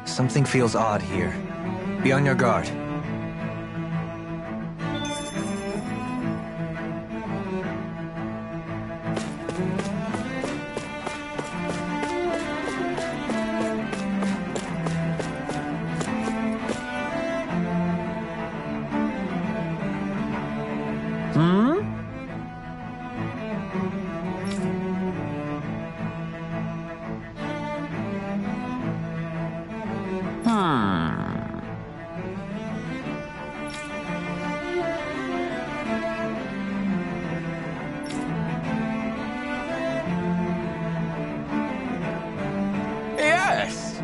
Something feels odd here. Be on your guard. Yes!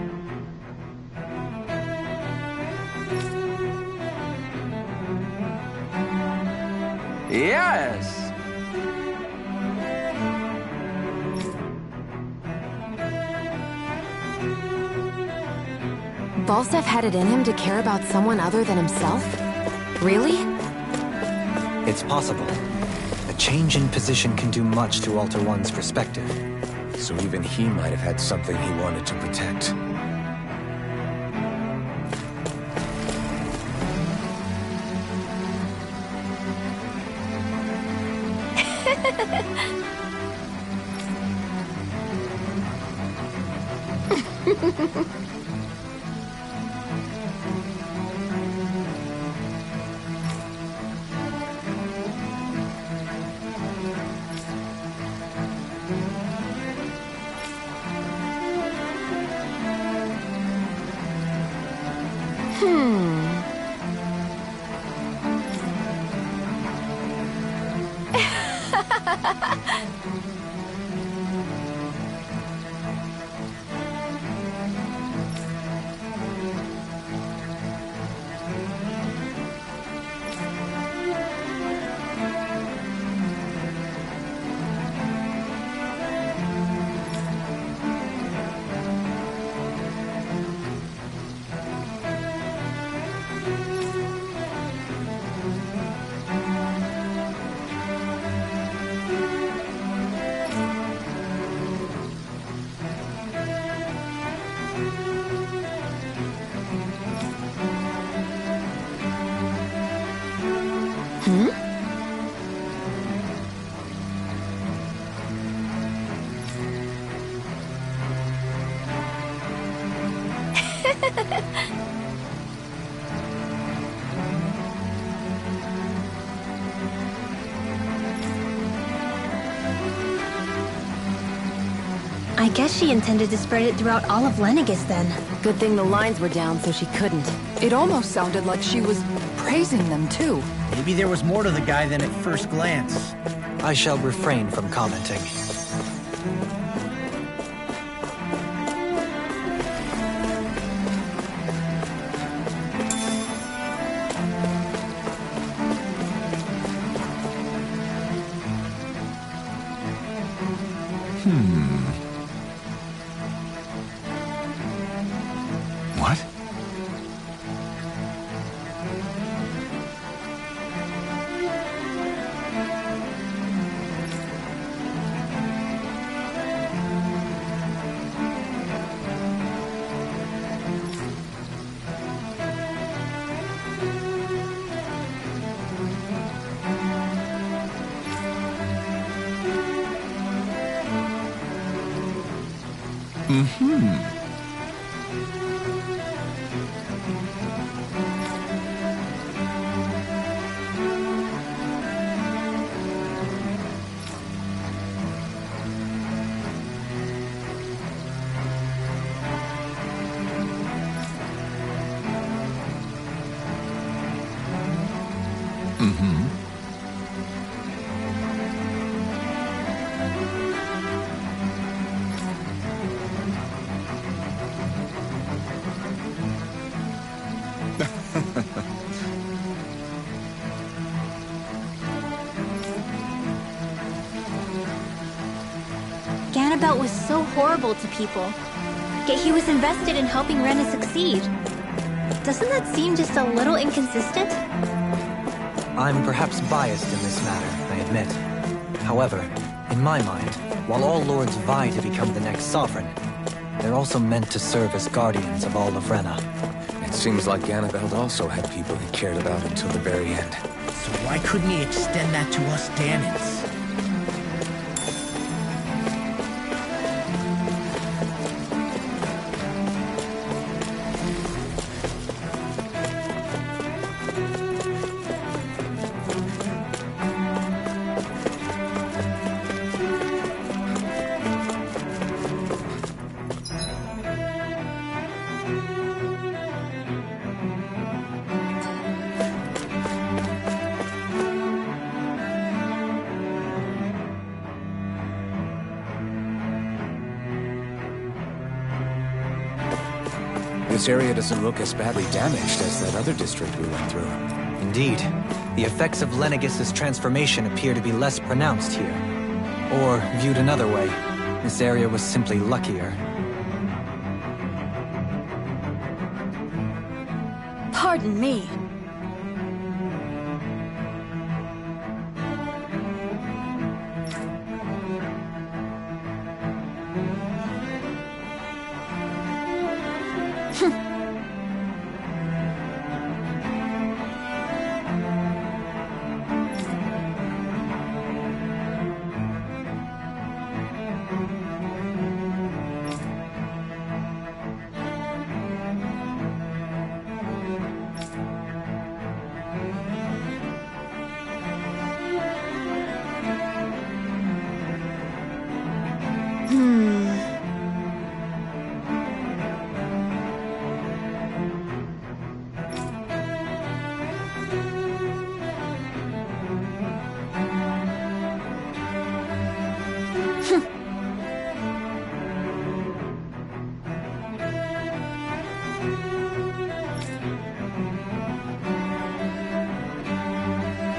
Yes! Volstagg had it in him to care about someone other than himself? Really? It's possible. A change in position can do much to alter one's perspective. So even he might have had something he wanted to protect. I guess she intended to spread it throughout all of Lenegis then. Good thing the lines were down so she couldn't. It almost sounded like she was praising them, too. Maybe there was more to the guy than at first glance. I shall refrain from commenting. What? Ganabelt was so horrible to people, yet he was invested in helping Rena succeed. Doesn't that seem just a little inconsistent? I'm perhaps biased in this matter, I admit. However, in my mind, while all lords vie to become the next sovereign, They're also meant to serve as guardians of all of Rena. It seems like Ganabelt also had people he cared about until the very end. So why couldn't he extend that to us Danans? This area doesn't look as badly damaged as that other district we went through. Indeed. The effects of Lenegis' transformation appear to be less pronounced here. Or, viewed another way, this area was simply luckier. Pardon me.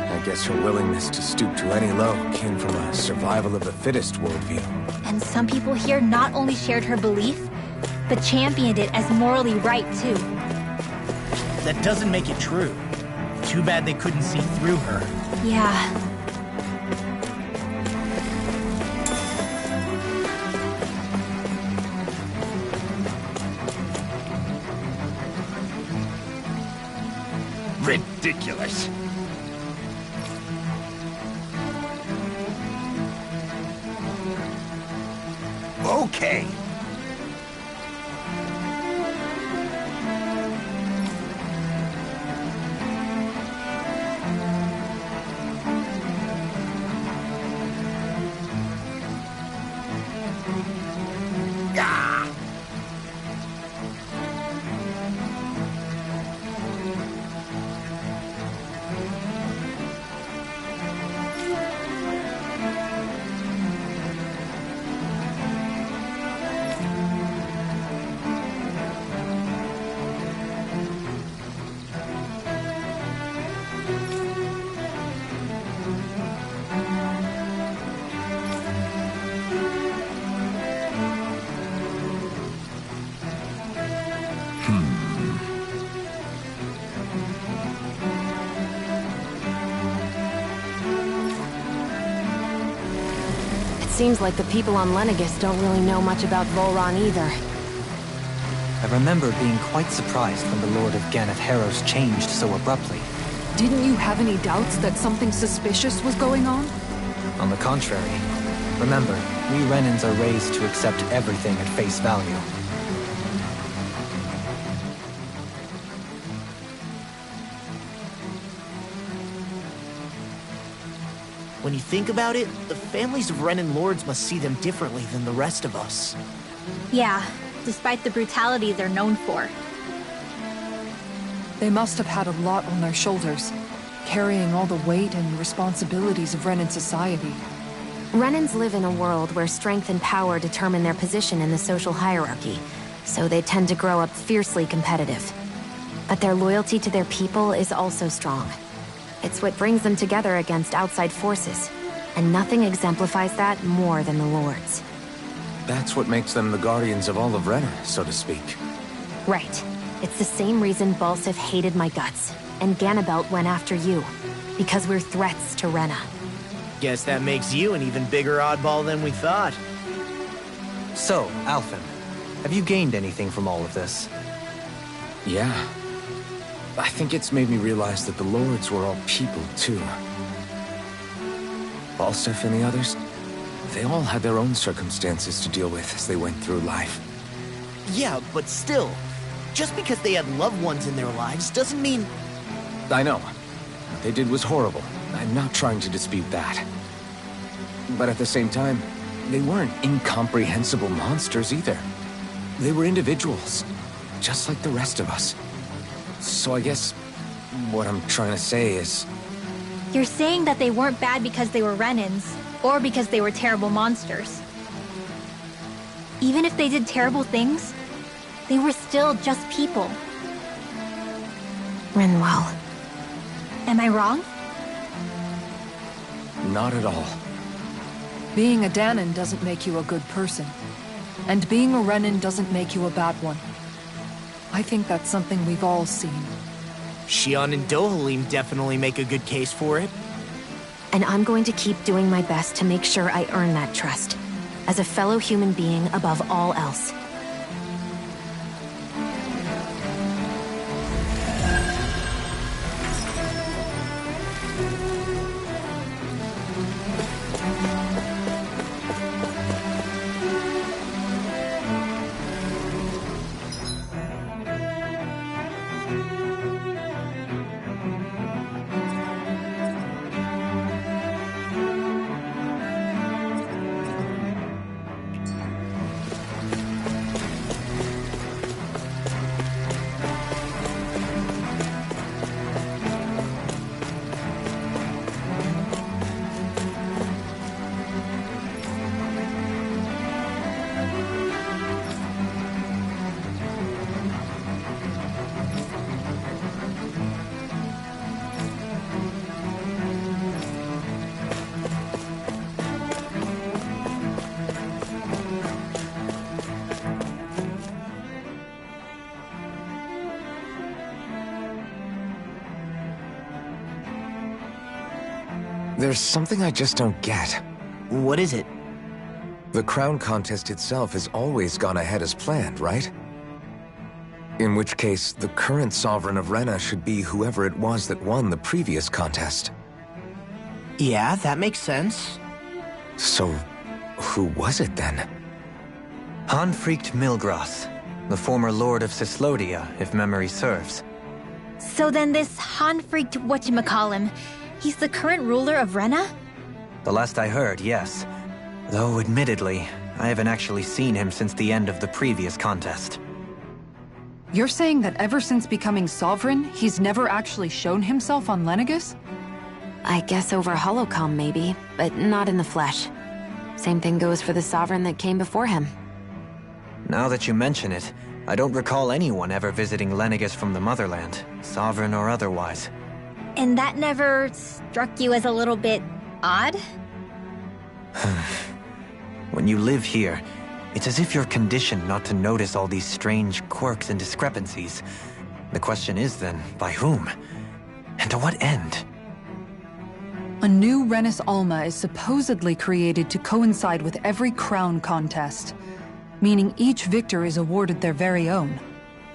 I guess her willingness to stoop to any low came from a survival of the fittest worldview. And some people here not only shared her belief, but championed it as morally right, too. That doesn't make it true. Too bad they couldn't see through her. Yeah. Ridiculous. Okay. Seems like the people on Lenegis don't really know much about Volron either. I remember being quite surprised when the Lord of Ganeth Harros changed so abruptly. Didn't you have any doubts that something suspicious was going on? On the contrary. Remember, we Renans are raised to accept everything at face value. When you think about it, the families of Renan lords must see them differently than the rest of us. Yeah, despite the brutality they're known for. They must have had a lot on their shoulders, carrying all the weight and responsibilities of Renan society. Renans live in a world where strength and power determine their position in the social hierarchy, so they tend to grow up fiercely competitive. But their loyalty to their people is also strong. It's what brings them together against outside forces, and nothing exemplifies that more than the Lords. That's what makes them the guardians of all of Rena, so to speak. Right. It's the same reason Balsif hated my guts, and Ganabelt went after you. Because we're threats to Rena. Guess that makes you an even bigger oddball than we thought. So, Alphen, Have you gained anything from all of this? Yeah. I think it's made me realize that the Lords were all people, too. Falstaff and the others, they all had their own circumstances to deal with as they went through life. Yeah, but still, just because they had loved ones in their lives doesn't mean... I know. What they did was horrible. I'm not trying to dispute that. But at the same time, they weren't incomprehensible monsters either. They were individuals, just like the rest of us. So I guess what I'm trying to say is... You're saying that they weren't bad because they were Renans, or because they were terrible monsters. Even if they did terrible things, they were still just people. Rinwell. Am I wrong? Not at all. Being a Danan doesn't make you a good person. And being a Renan doesn't make you a bad one. I think that's something we've all seen. Xion and Dohalim definitely make a good case for it. And I'm going to keep doing my best to make sure I earn that trust. As a fellow human being above all else. There's something I just don't get. What is it? The crown contest itself has always gone ahead as planned, right? In which case, the current sovereign of Rena should be whoever it was that won the previous contest. Yeah, that makes sense. So, who was it then? Hanfricht Milgras, the former lord of Cislodia, if memory serves. So then this Hanfricht whatchamacallem, he's the current ruler of Rena? The last I heard, yes. Though, admittedly, I haven't actually seen him since the end of the previous contest. You're saying that ever since becoming sovereign, he's never actually shown himself on Lenegis? I guess over holocom maybe, but not in the flesh. Same thing goes for the sovereign that came before him. Now that you mention it, I don't recall anyone ever visiting Lenegis from the motherland, sovereign or otherwise. And that never struck you as a little bit odd? When you live here, it's as if you're conditioned not to notice all these strange quirks and discrepancies. The question is then, by whom? And to what end? A new Renis Alma is supposedly created to coincide with every crown contest, meaning each victor is awarded their very own.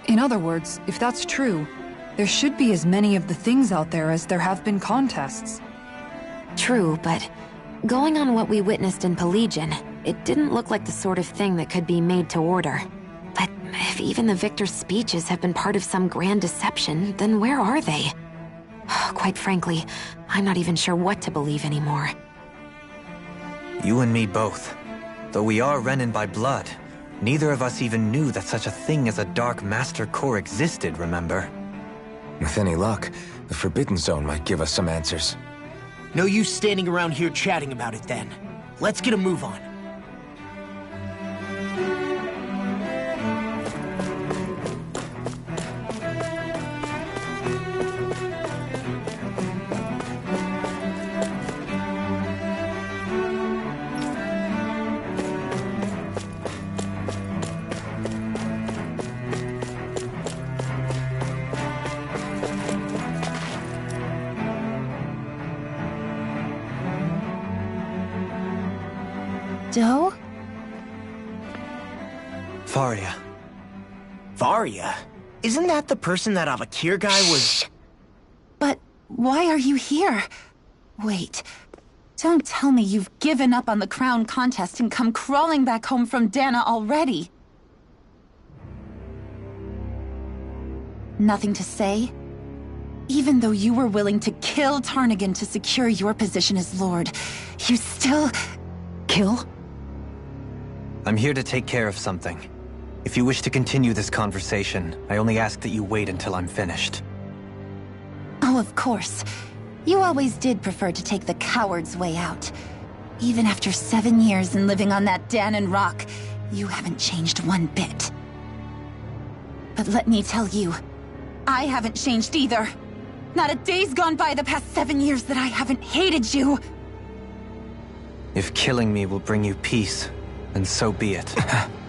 In other words, if that's true, there should be as many of the things out there as there have been contests. True, but going on what we witnessed in Pelagian, it didn't look like the sort of thing that could be made to order. But if even the victor's speeches have been part of some grand deception, then where are they? Quite frankly, I'm not even sure what to believe anymore. You and me both. Though we are Renan by blood, neither of us even knew that such a thing as a Dark Master Corps existed, remember? With any luck, the Forbidden Zone might give us some answers. No use standing around here chatting about it then. Let's get a move on. Fahria. Fahria? Isn't that the person that Avakir guy was... But why are you here? Wait, don't tell me you've given up on the crown contest and come crawling back home from Dana already. Nothing to say? Even though you were willing to kill Tarnigan to secure your position as Lord, you still... Kill? I'm here to take care of something. If you wish to continue this conversation, I only ask that you wait until I'm finished. Oh, of course. You always did prefer to take the coward's way out. Even after 7 years and living on that Danon rock, you haven't changed one bit. But let me tell you, I haven't changed either. Not a day's gone by the past 7 years that I haven't hated you. If killing me will bring you peace, then so be it.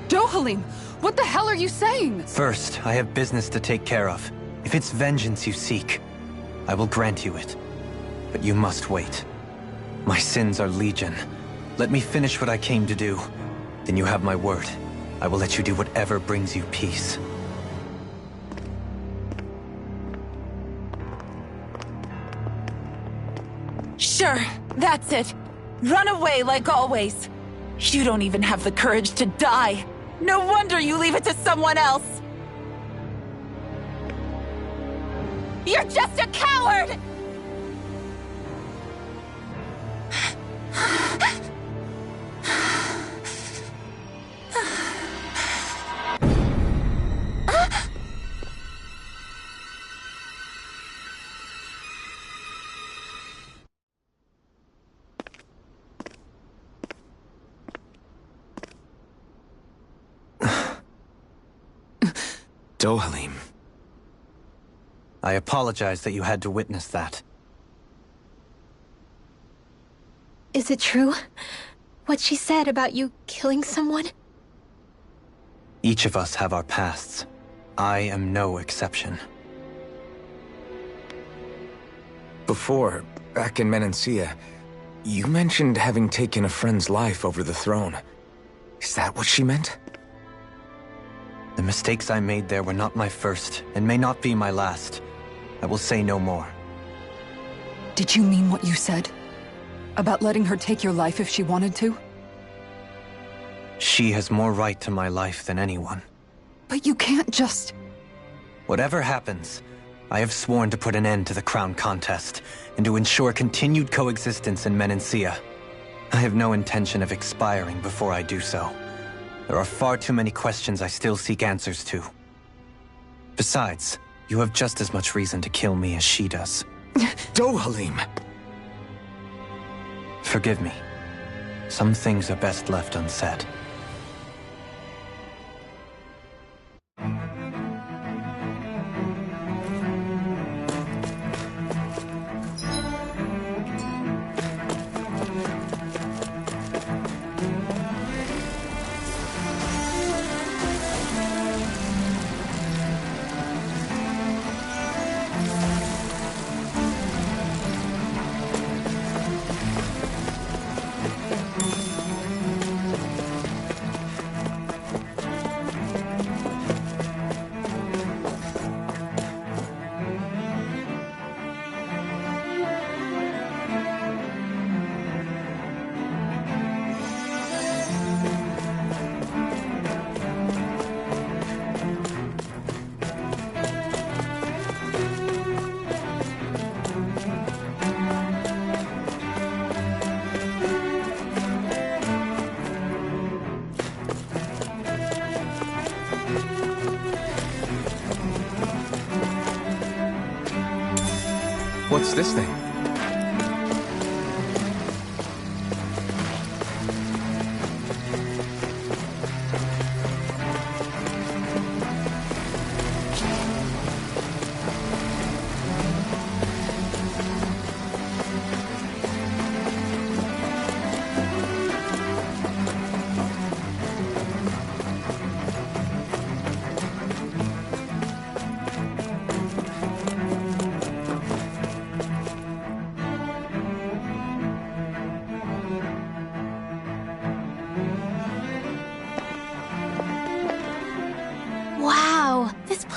Dohalim, what the hell are you saying? First, I have business to take care of. If it's vengeance you seek, I will grant you it. But you must wait. My sins are legion. Let me finish what I came to do. Then you have my word. I will let you do whatever brings you peace. Sure, that's it. Run away like always. You don't even have the courage to die. No wonder you leave it to someone else. You're just a coward! Dohalim. I apologize that you had to witness that. Is it true? What she said about you killing someone? Each of us have our pasts. I am no exception. Before, back in Menancia, you mentioned having taken a friend's life over the throne. Is that what she meant? The mistakes I made there were not my first, and may not be my last. I will say no more. Did you mean what you said? About letting her take your life if she wanted to? She has more right to my life than anyone. But you can't just... Whatever happens, I have sworn to put an end to the crown contest, and to ensure continued coexistence in Menancia. I have no intention of expiring before I do so. There are far too many questions I still seek answers to. Besides, you have just as much reason to kill me as she does. Dohalim! Forgive me. Some things are best left unsaid. What's this thing?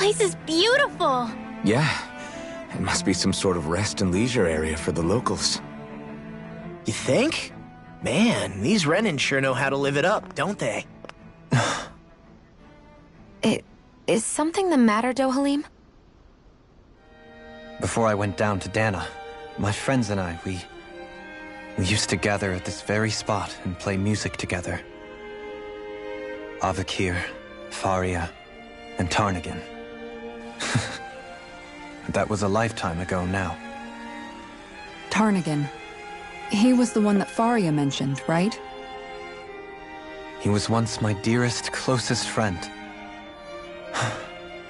place is beautiful! Yeah, it must be some sort of rest and leisure area for the locals. You think? Man, these Renin sure know how to live it up, don't they? Is something the matter, Dohalim? Before I went down to Dana, my friends and I, we used to gather at this very spot and play music together. Avakir, Fahria, and Tarnagin. That was a lifetime ago now. Tarnagin. He was the one that Fahria mentioned, right? He was once my dearest, closest friend.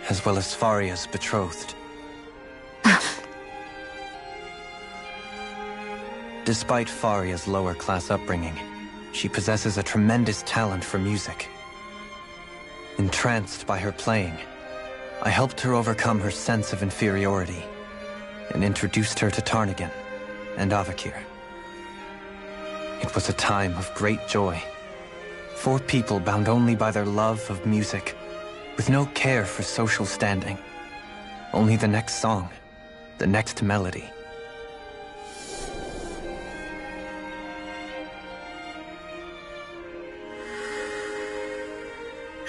As well as Fahria's betrothed. Despite Fahria's lower-class upbringing, she possesses a tremendous talent for music. Entranced by her playing, I helped her overcome her sense of inferiority and introduced her to Tarnagin and Avakir. It was a time of great joy. 4 people bound only by their love of music, with no care for social standing. Only the next song, the next melody.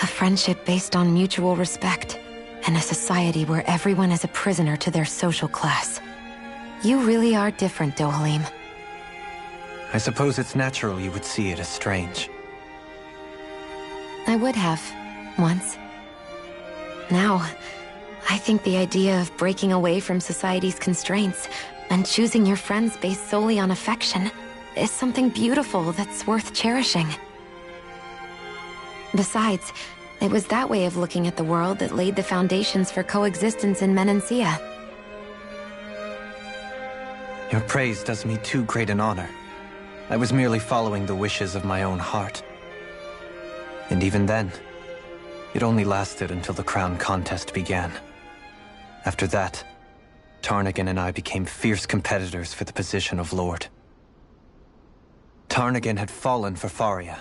A friendship based on mutual respect, and a society where everyone is a prisoner to their social class. You really are different, Dohalim. I suppose it's natural you would see it as strange. I would have, once. Now, I think the idea of breaking away from society's constraints and choosing your friends based solely on affection is something beautiful that's worth cherishing. Besides, it was that way of looking at the world that laid the foundations for coexistence in Menancia. Your praise does me too great an honor. I was merely following the wishes of my own heart. And even then, it only lasted until the crown contest began. After that, Tarnagin and I became fierce competitors for the position of Lord. Tarnagin had fallen for Fahria.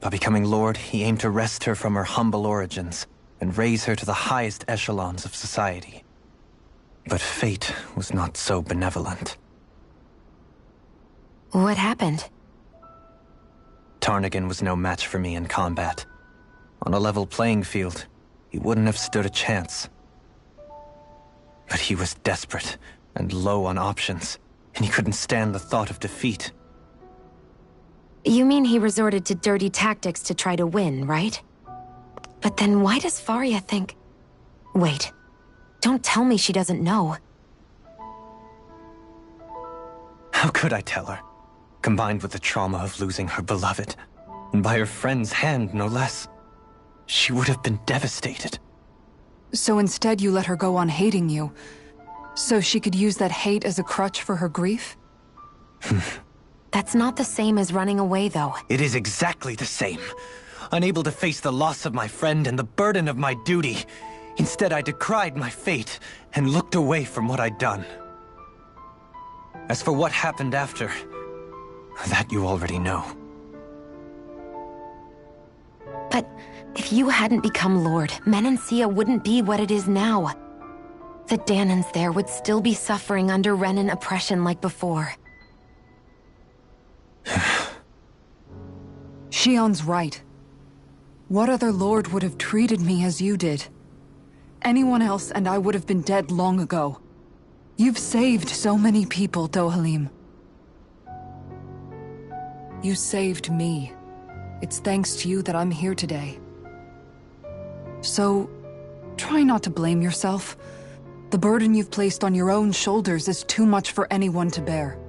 By becoming Lord, he aimed to wrest her from her humble origins and raise her to the highest echelons of society. But fate was not so benevolent. What happened? Tarnagin was no match for me in combat. On a level playing field, he wouldn't have stood a chance. But he was desperate and low on options, and he couldn't stand the thought of defeat. You mean he resorted to dirty tactics to try to win, right? But then why does Fahria think... Wait, don't tell me she doesn't know. How could I tell her? Combined with the trauma of losing her beloved, and by her friend's hand, no less. She would have been devastated. So instead you let her go on hating you, so she could use that hate as a crutch for her grief? That's not the same as running away, though. It is exactly the same. Unable to face the loss of my friend and the burden of my duty, instead I decried my fate and looked away from what I'd done. As for what happened after, that you already know. But if you hadn't become Lord, Menancia wouldn't be what it is now. The Danans there would still be suffering under Renin oppression like before. Shion's right. What other lord would have treated me as you did? Anyone else and I would have been dead long ago. You've saved so many people, Dohalim. You saved me. It's thanks to you that I'm here today. So, try not to blame yourself. The burden you've placed on your own shoulders is too much for anyone to bear.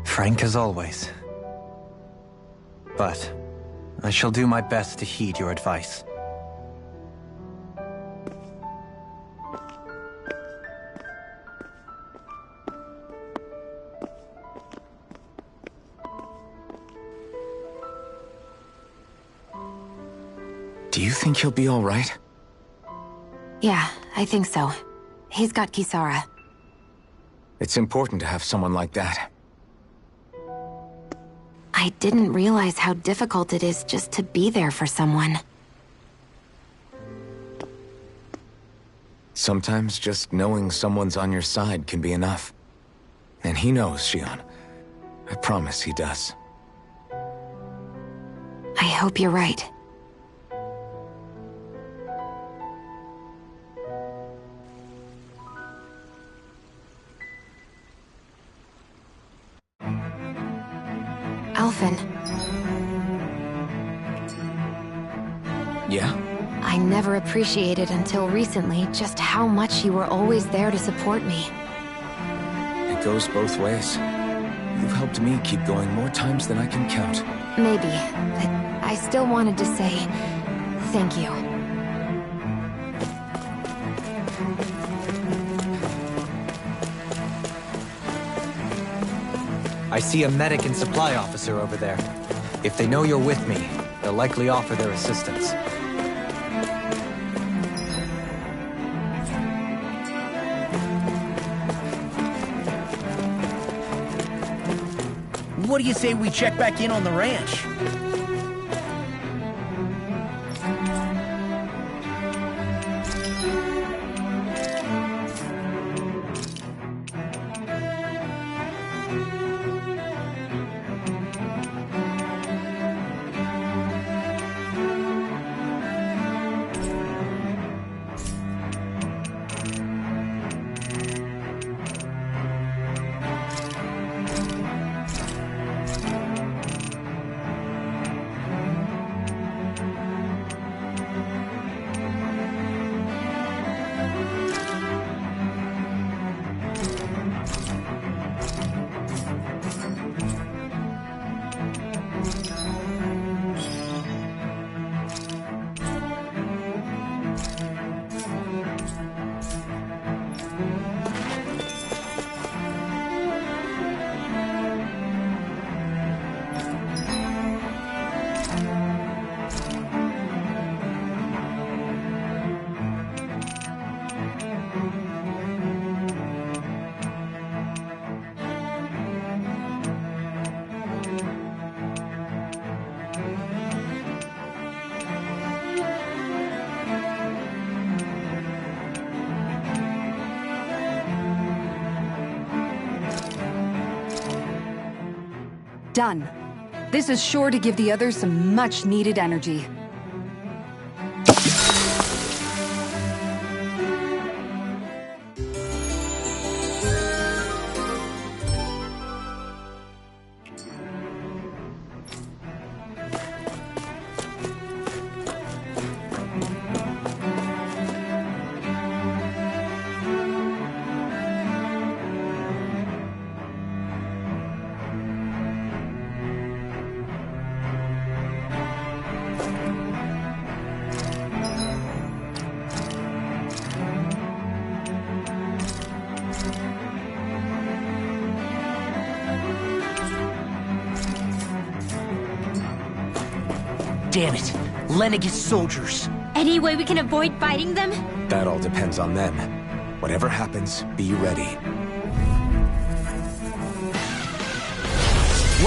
Frank as always. But I shall do my best to heed your advice. Do you think he'll be all right? Yeah, I think so. He's got Kisara. It's important to have someone like that. I didn't realize how difficult it is just to be there for someone. Sometimes just knowing someone's on your side can be enough. And he knows, Shion. I promise he does. I hope you're right. Alphen. Yeah? I never appreciated until recently just how much you were always there to support me. It goes both ways. You've helped me keep going more times than I can count. Maybe, but I still wanted to say thank you. I see a medic and supply officer over there. If they know you're with me, they'll likely offer their assistance. What do you say we check back in on the ranch? Done. This is sure to give the others some much-needed energy. Damn it. Lenegis soldiers. Any way we can avoid fighting them? That all depends on them. Whatever happens, be ready.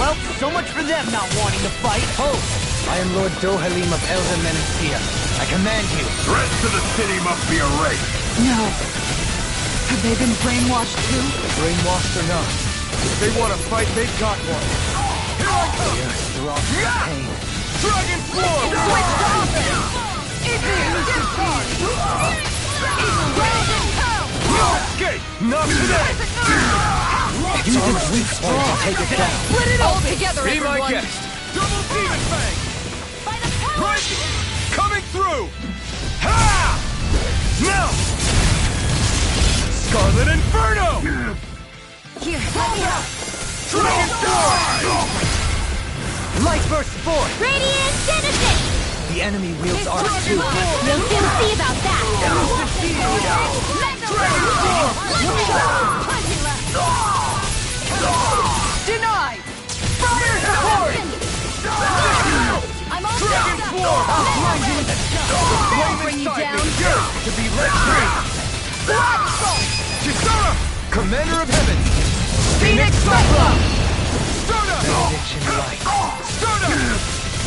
Well, so much for them not wanting to fight. Host! I am Lord Dohalim of Elden Menancia. I command you. The rest of the city must be erased. No. Have they been brainwashed too? Brainwashed or not, If they want to fight, they've got one. Here I come! the earth throbs with pain. Dragon Floor! Switch to offense! Escape! Not today! Use its weak point to take it down. Split it all together, Be my everyone! guest! Double Demon Fang! Right! Coming through! Ha! Now! Scarlet Inferno! Here, let me help! Dragon Sword! Light burst forth! Radiant Genesis! The enemy wields Arc too. We'll soon see about that! Denied! Fire support! I'm all Dragon Swarm! I'll blind you with a Flame bring you inside down. me yearns to be let free! Chisara! Commander of Heaven! Phoenix Cyclone! Stardust! Benediction light. Stardust!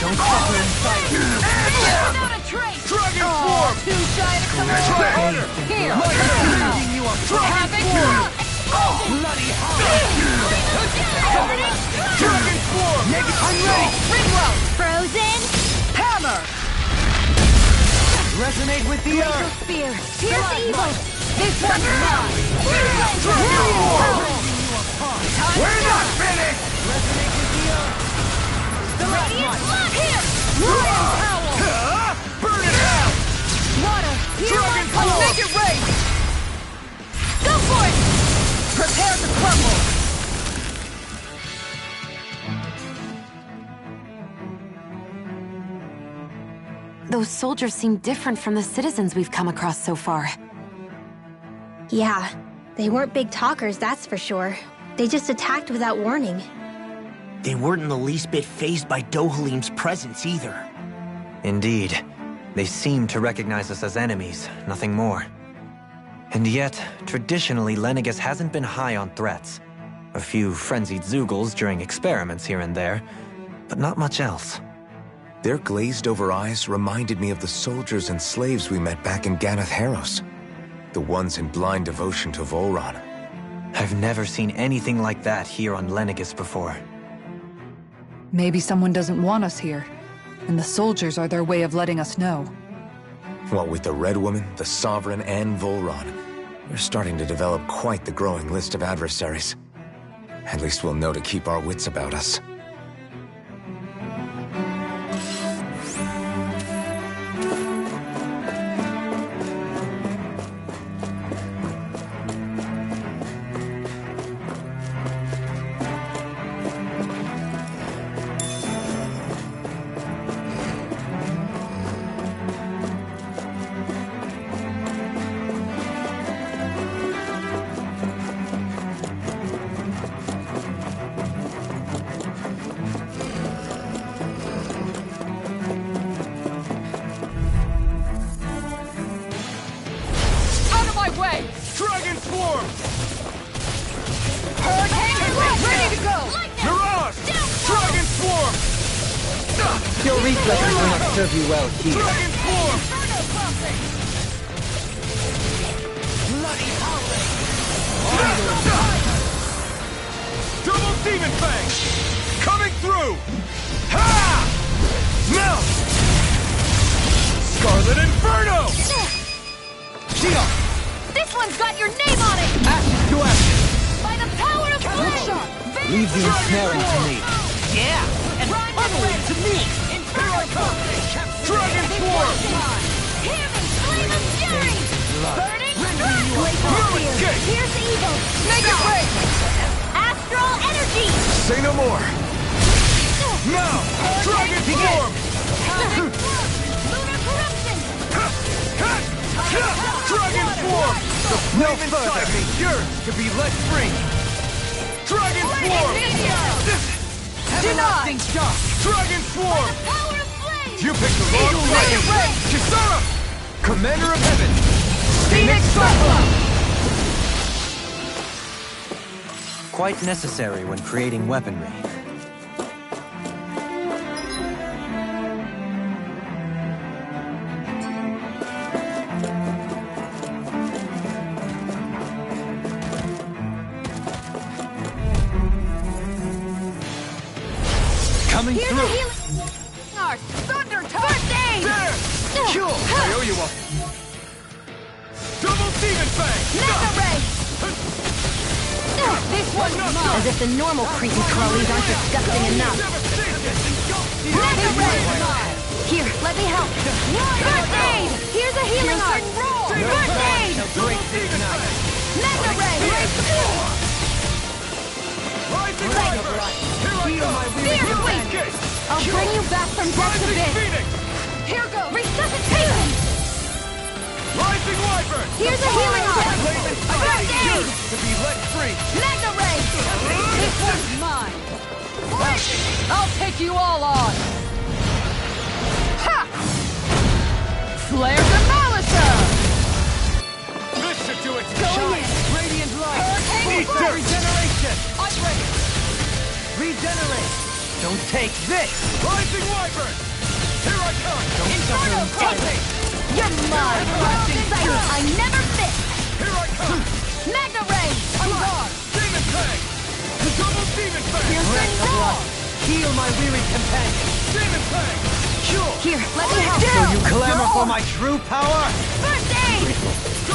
Don't suffer in silence. Without a trace! Dragon Swarm! Too shy to come Harder! Here! Lightning! You up! Dragon Swarm! Bloody hell! Dragon Swarm! I'm ready! Ringwell! Frozen? Hammer! Resonate with the earth. Spear. Here's the evil. This one's mine! We're not finished! Resonate with the earth! The radiant blood here. Lion Howl! Burn it out! Water! Dragon I'll Swarm! make it rain! Go for it. Prepare to crumble! Those soldiers seem different from the citizens we've come across so far. Yeah, they weren't big talkers, that's for sure. They just attacked without warning. They weren't in the least bit fazed by Dohalim's presence either. Indeed. They seem to recognize us as enemies, nothing more. And yet, traditionally, Lenegis hasn't been high on threats. A few frenzied Zeugles during experiments here and there, but not much else. Their glazed-over eyes reminded me of the soldiers and slaves we met back in Ganath Haros. The ones in blind devotion to Volron. I've never seen anything like that here on Lenegis before. Maybe someone doesn't want us here, and the soldiers are their way of letting us know. What with the Red Woman, the Sovereign, and Volron, we're starting to develop quite the growing list of adversaries. At least we'll know to keep our wits about us. Dragon Swarm! Hurricane ready to go! Mirage! Dragon Swarm! Your reflexes will not serve you well here. Dragon Swarm! Bloody howling! Double Demon Fang! Coming through! Ha! Melt! Scarlet Inferno! Shield! This one's got your name on it. Action to action! By the power of flame. Leave the ensnaring to me. Yeah! And funnel it to me! Here I come! Dragon Swarm! Hear me, flame of fury. Burning strike. Escape! Here's the evil. Make it rain! Astral energy. Say no more! Now! Dragon Swarm! Lunar corruption. Dragon Swarm! The flame inside me yearns to be let free! Dragon Swarm! Everlasting shock! Dragon Swarm! Power of flame. You picked the wrong fight! Kisara! Commander of Heaven! Phoenix Cyclone! Quite necessary when creating weaponry. Coming Here's the through! healing. Our Thunder Touch! First aid. There! Kill! I owe you one! Double Demon Fang! Mega ray. This one's mine! As if the normal creepy crawlies aren't disgusting enough. Mega ray. Here, let me help. First aid. Here's a healing art. First aid. Mega ray. Rising Wyvern! Here I come! Fear sweep. I'll bring you back from death to Rising this. Phoenix! Here goes! Resuscitation. Rising Wyvern! Here's a healing art. Flame inside First me aid. yearns to be let free! Mega ray. This one's mine! I'll take you all on! Ha! Flare Demolisher! This should do it! Going in! Radiant light! Hurricane Eat Blast! regeneration! I'm ready! Regenerate! Don't take this! Rising Wyvern! Here I come! Inferno Crossing! You're mine! I never miss! Here I come! Magna Ray! On guard! Demon Fang! The double Demon Fang! Piercing Roar! Heal my weary companion! Demon Fang! Cure! Here, let me help So you clamor for my true power? First aid!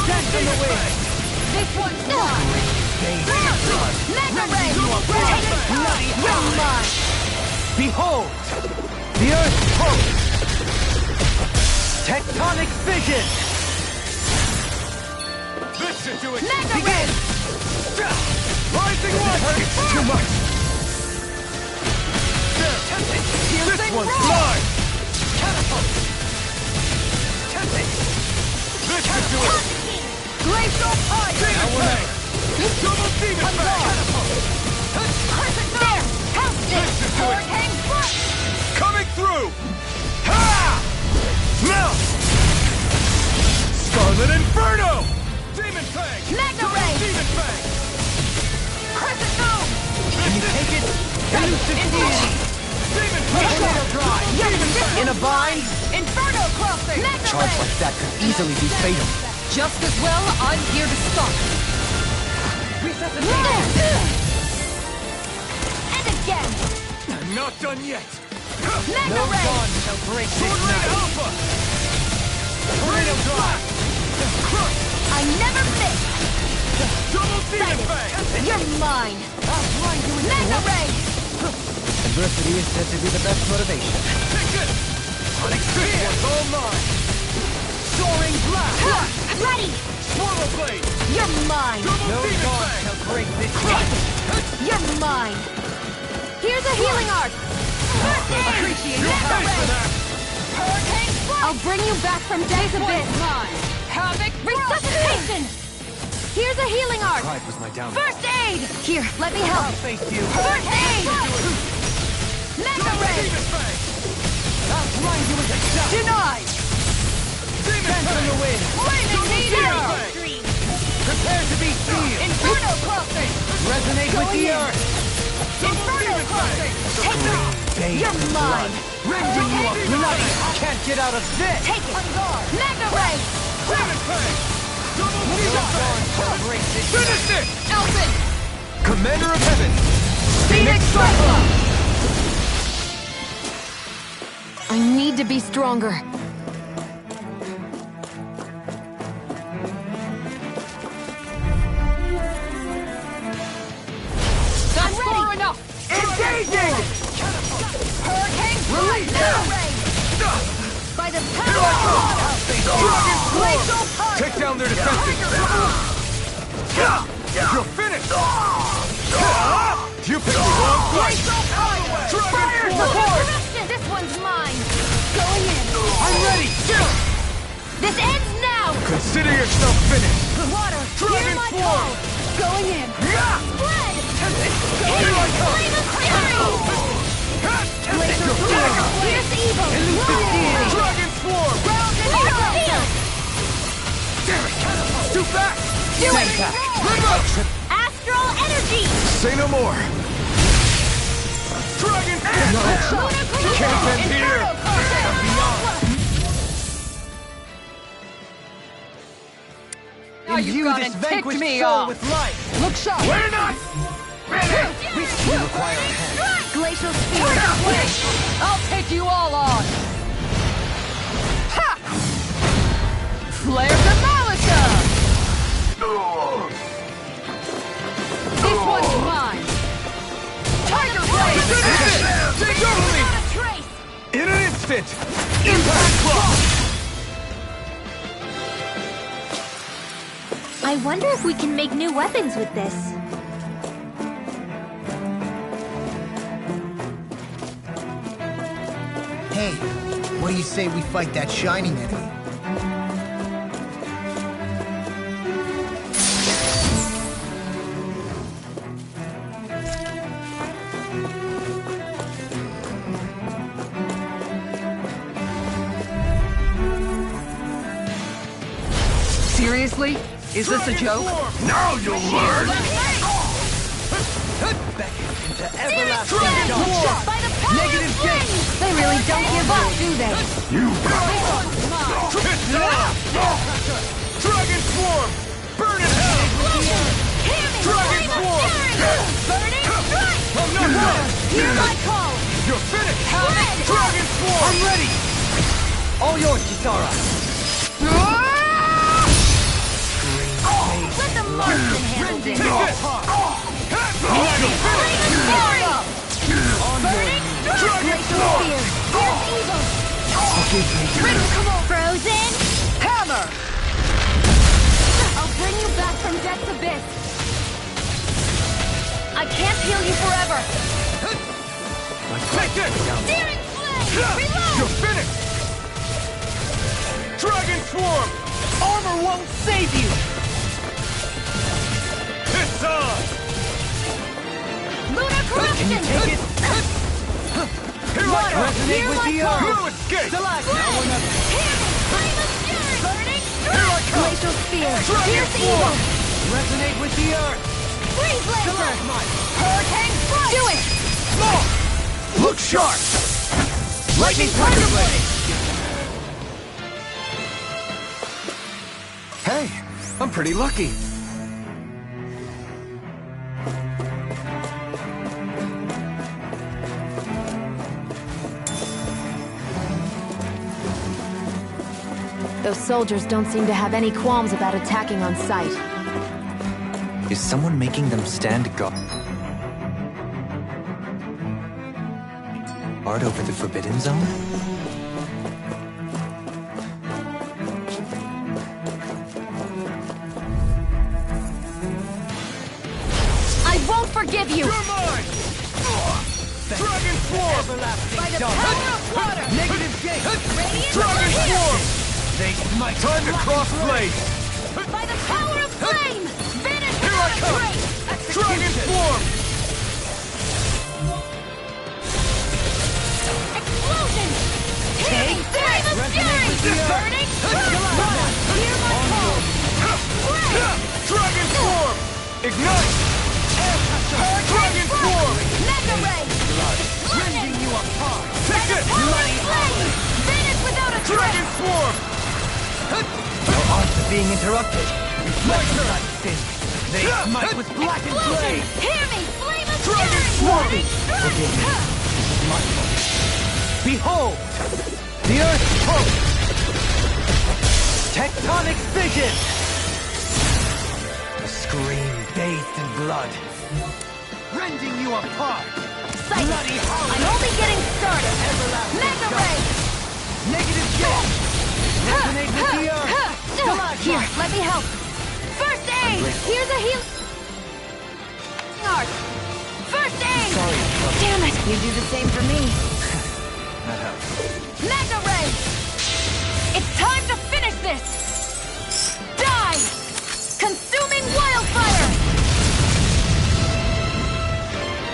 Dance in the wind! This one's mine! Magna Ray! You're mine! Behold! The Earth pulse! Tectonic fission! This should do it! Magna Ray! Rising Wyvern! It's too much! This one's mine! Catapult! Tempest! This should do it! Glacial Fire! Demon Fang! Double Demon Fang! There! House this! Hurricane Foot! Coming through! Ha! Melt! Scarlet Inferno! Demon Fang! Magna Ray! Demon Fang! Crescent Moon! Can you take it? Elusive deity! Demon Fang! Tornado drive! In a bind? Inferno Crossing! Magna Charge Ray! like that could easily be fatal. Just as well, I'm here to stop. And again! I'm not done yet! Magna No Ray! dawn shall break this Sword Ray night. Alpha! Tornado Drive! Crush! I never miss! Double Demon Fang! You're mine! Magna Ray! Adversity is said to be the best motivation. Take it! Sonic Sphere! This one's all mine! Soaring Blast! Ready! Swallow Blade! You're mine! Double No Demon dawn Fang! shall break this night. You're mine! Here's a healing art! First aid! Appreciate You'll Magna pay for Ray! that! Hurricane Foot! I'll bring you back from death's abyss! Havoc Resuscitation! Here's a healing art! Pride was my downfall. First aid! Here, let me help! I'll face you. First aid! Magna Ray! Demon Fang! I'll blind you with a shot. Denied! Demon Dance in the Fang! wind. Flaming Demon Needle! Fang! Prepare to be sealed. Inferno Crossing! Resonate with the earth. Inferno Crossing! Take it! Bathe You're in mine! Rending you of nothing. Can't get out of this. Take it! Magna Ray! Demon Fang! Double No Demon dawn Fang! shall break this Finish night. it! Elfin! Commander of Heaven! Phoenix Cyclone! I need to be stronger. That's far enough! Engaging! Hurricane Release! By the power of Dragon Glacial Swarm! Fire! Take down their defenses! You're finished! You picked the wrong fight! Glacial Fire! Dragon Swarm! Support! This one's mine! Going in! I'm ready! This ends now! Consider yourself finished! Water! Dragon Hear my Swarm! call! Going in! Spread! Here I come! Flame of Fury! Glacial Fire! Fierce evil! Dragon Swarm! Round and round! Damn it! Too fast! Do it! Remote! Astral energy! Say no more! Dragon Swarm! Can't end here! Imbue this vanquished soul with life. Look sharp! We're not ready! We still require a hand. Glacial Spear! I'll take you all on! Ha! Flare the Malika! This one's mine! Tiger Blade! Take over me! Not a trace! In an instant! Impact Clock! I wonder if we can make new weapons with this. Hey, what do you say we fight that shining enemy? Seriously? Is this a joke? Now you'll learn! Beckon into everlasting Dragon darkness. War! By the Negative gate! They really don't give up, do they? Dragon Swarm! Burn in hell! Dragon Swarm! Burning strike! I'm not done! Hear my call! You're finished! Dragon Swarm! I'm ready! All yours, Kisara! Let the Marston handle this! Take this! Burning strike! Dragon Swarm! Fierce evil! Frozen Hammer! I'll bring you back from death's abyss. I can't heal you forever! Take this! Searing flame! Reload! You're finished! Dragon Swarm! Armor won't save you! It's on! Lunar corruption! Here I come! Hear my call! No escape! Flame of fury! Burning Here I strike! come! Glacial spear. Dragon Fierce Swarm! evil! Resonate with the earth! Freeze laser! Hurricane strike! Do it! Look sharp! Lightning Thunder Blade! Hey, I'm pretty lucky. Those soldiers don't seem to have any qualms about attacking on sight. Is someone making them stand guard? Guard over the Forbidden Zone? I won't forgive you! You're mine! Dragon Swarm! By the power of water! Negative gate! Radiant Dragon here! Swarm! Time to cross blades! By the power of flame! Vanish Here I without a come! trace! Dragon Swarm! Explosion! Healing flame of fury! Burning strike! Hear my call! Dragon Swarm! Ignite! Dragon Swarm! Mega ray! Rending you apart! Take it! Bloody flame! Vanish without a Dragon trace! Swarm! Our arts are being interrupted. They smite with blackened Explosion! blade! Hear me! Flame of Dragon fury! Swarm! Burning strike! Behold! The Earth's hope! Tectonic vision! A scream bathed in blood. Rending you apart! Psychic! I'm only getting started! Mega ray! Negative gate! Resonate with the earth! Here, let me help! First aid! Here's a heal... Art! First aid! Sorry, Damn it! You do the same for me. that helps. Mega ray! It's time to finish this! Die! Consuming wildfire!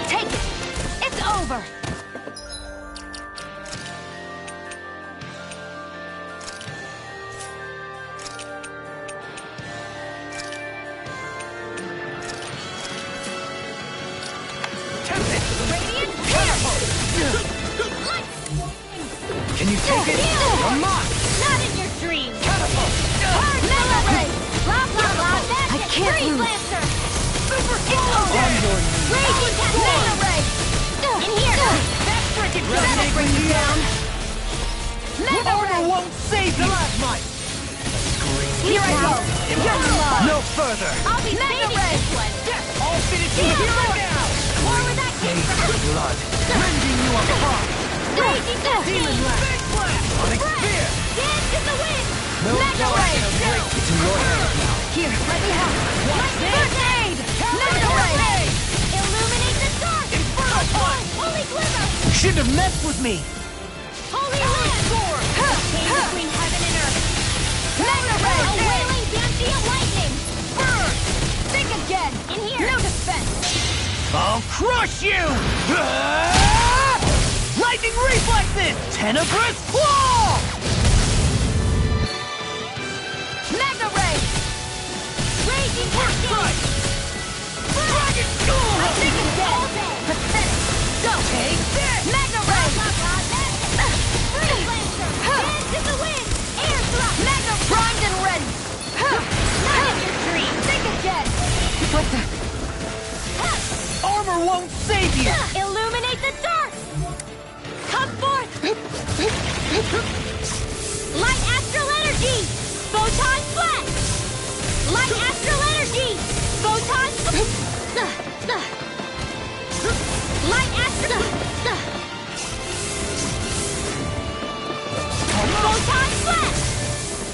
Take it! It's over! Radiant Can you take it? Come on! Not in your dreams! Catapult! Hard Mega ray! Blah blah blah! I can't Freeze lose. Lancer! Super over! Raging Mega ray! In here! That's freaking good! That'll bring you down! Mega ray! Won't save you! Here I go! You're mine! No further! I'll be Mega ray! I'll finish you here and now! More where that came from! Blood! Rending you apart! Raging Demon blast! Sonic Spear! Dance in the wind! Mega ray! It's in your hands now. Here, let me help! First aid! Mega ray! Illuminate the dark! Infernal point! Holy glimmer! You shouldn't have messed with me! Holy land! Came between heaven and earth! Mega ray! A wailing Banshee of lightning! Burn! Think again! In here! No defense! I'll crush you! Lightning reflexes! Tenebrous claw! Mega ray! Raging Hurricane! Dragon School! I think it's dead! Pathetic! Go! Take this! Mega won't save you! Illuminate the dark! Come forth! Light astral energy! Photon flash! Light astral energy! Photon Light astral... Photon flash!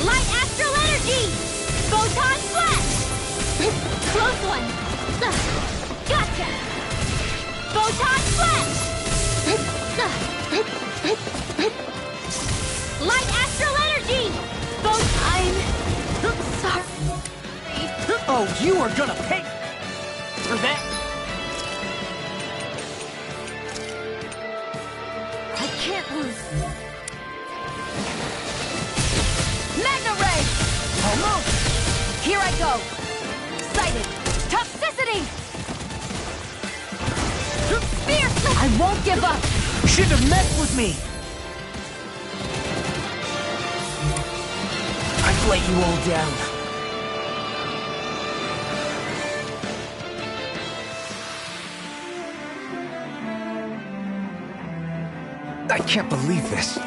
Light astral energy! Photon flash! Close one! Gotcha! Photon flash! Light astral energy! I'm sorry. Oh, you are gonna pay for that! I can't lose. Magna Ray! Almost! Here I go! Sighted! Toxicity! Fiercely! I won't give up! Shouldn't have messed with me! I've let you all down. I can't believe this.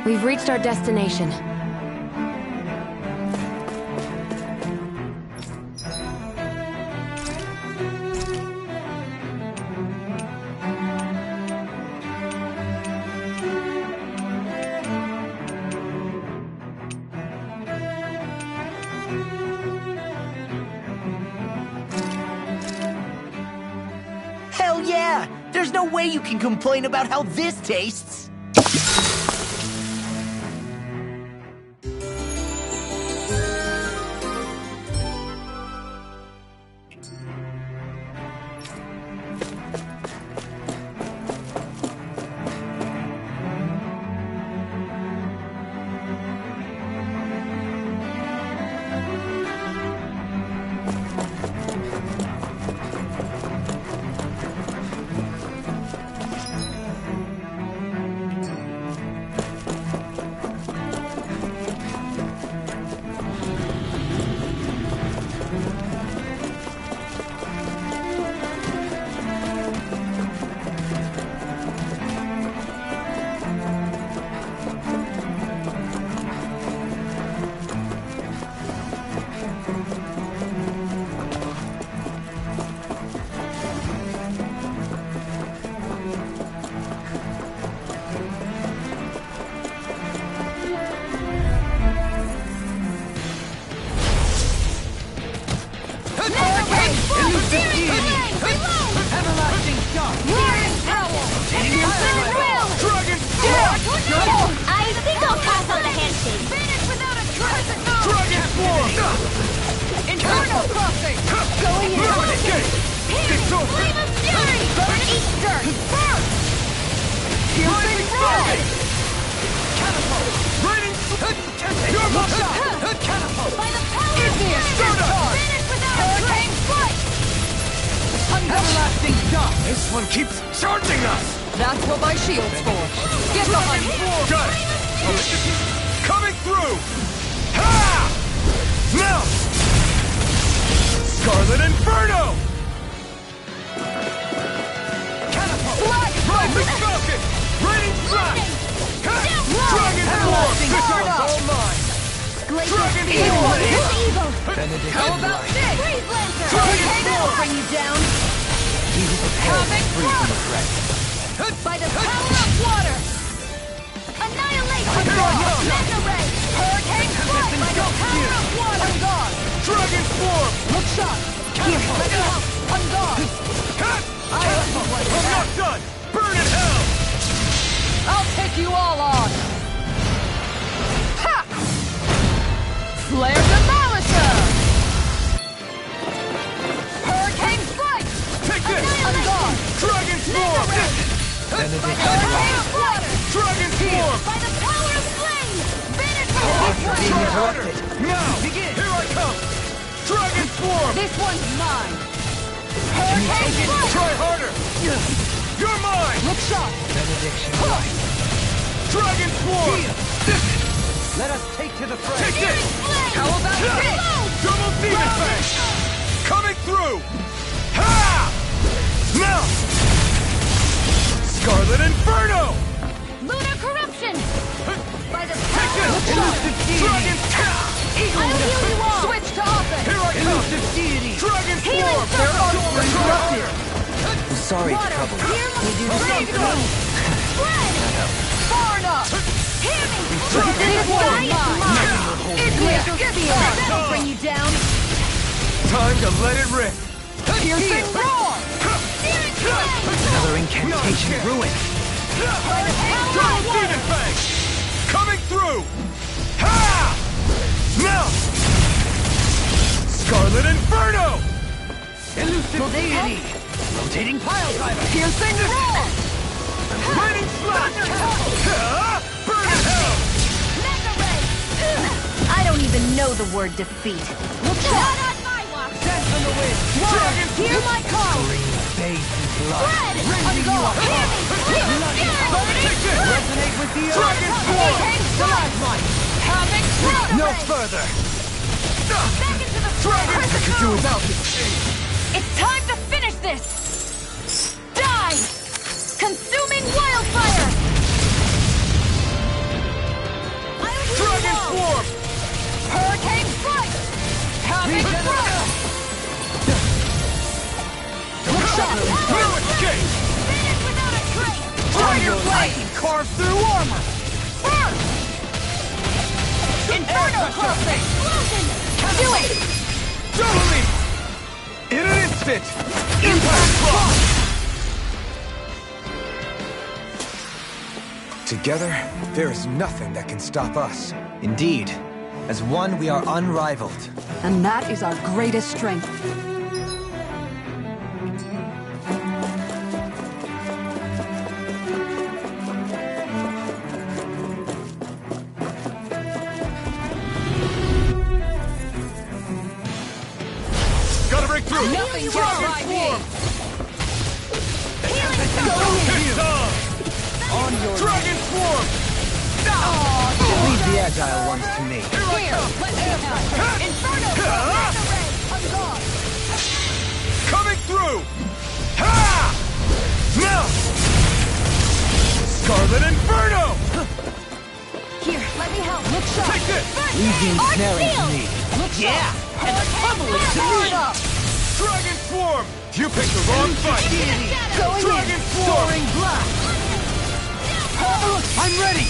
We've reached our destination. Hell yeah! There's no way you can complain about how this tastes! This one keeps charging us! That's what my shield's for. Get behind me! Got it! Coming through! Ha! Now! Scarlet Inferno! Catapult! Rising Falcon! Raining Strike! Dragon Form! This one's all mine! Dragon Form! How about this? Freeze Lancer! Dragon Form! Bring you down! Be prepared to free from the threat. By the power of water! Annihilation! Magna Ray! Hurricane Strike! By the power of water! On guard! Dragon Form! Look sharp! Here, let me help! On guard! I'm not done! Burn in hell! I'll take you all on! Ha! Flare Demolisher! Hurricane Strike! Take this! On guard! Dragon Form! Hurricane of water! Dragon Form! By the power of flame! Finish him! Being interrupted. Now! Begin! Here I come! Dragon Swarm! This one's mine. Can you take it? Try harder! You're mine! Look sharp. Benediction. Dragon Swarm! Let us take to the fray. Take this! How about this? Double Demon Fang! Coming through! Ha! Now! Scarlet Inferno! Lunar corruption. By the Take power this! of God. Dragon I'll heal you all. Switch to offense. Here I come! Dragon Healing Swarm! circle. Interrupted! I'm sorry to Water. trouble you. Hear my breakthrough. Spread. Far enough. Hear me. This one is mine. It's clear. Give me up. That'll bring you down. Time to let it rip! Piercing roar. Another incantation ruined. Double Demon Fang! Coming through! Ha! Now! Scarlet Inferno! Elusive deity. Rotating pile driver. Piercing roar. Raining Slash! Ha! Burn in hell! Mega ray. I don't even know the word defeat. Look out on my watch. Dance on the wind. Dragon Hear my call. Bathed in blood. Spread. I'm gone. Hear me. Take this! Resonate with the earth. Dragon Swarm! Stalagmite. Havoc. No further. Back into the Dragon! I could do without you. It's time to finish this! Die! Consuming wildfire! Dragon Swarm! Hurricane strike! Havoc strike! No escape! Finish without a trace! Tiger blade. Carved through armor. Burn! Inferno crossing! Explosion! Do it! Double Leap! In an instant! Impact Block! Together, there is nothing that can stop us. Indeed. As one, we are unrivaled. And that is our greatest strength. Gotta break through! Nothing Dragon gets by me! Swarm! Healing It's on! On your Dragon Swarm! Leave the agile ones to me. Here I Here, come! let's go now! Inferno! Mega ray! I'm gone! Coming through! Ha! Now! Scarlet Inferno! Here, let me help! Look sharp! Take this! Leave the ensnaring to me. Look sharp! And the trouble is to me! Dragon Swarm! You picked the wrong fight! Going Dragon in! Swarm! Soaring blast. I'm ready.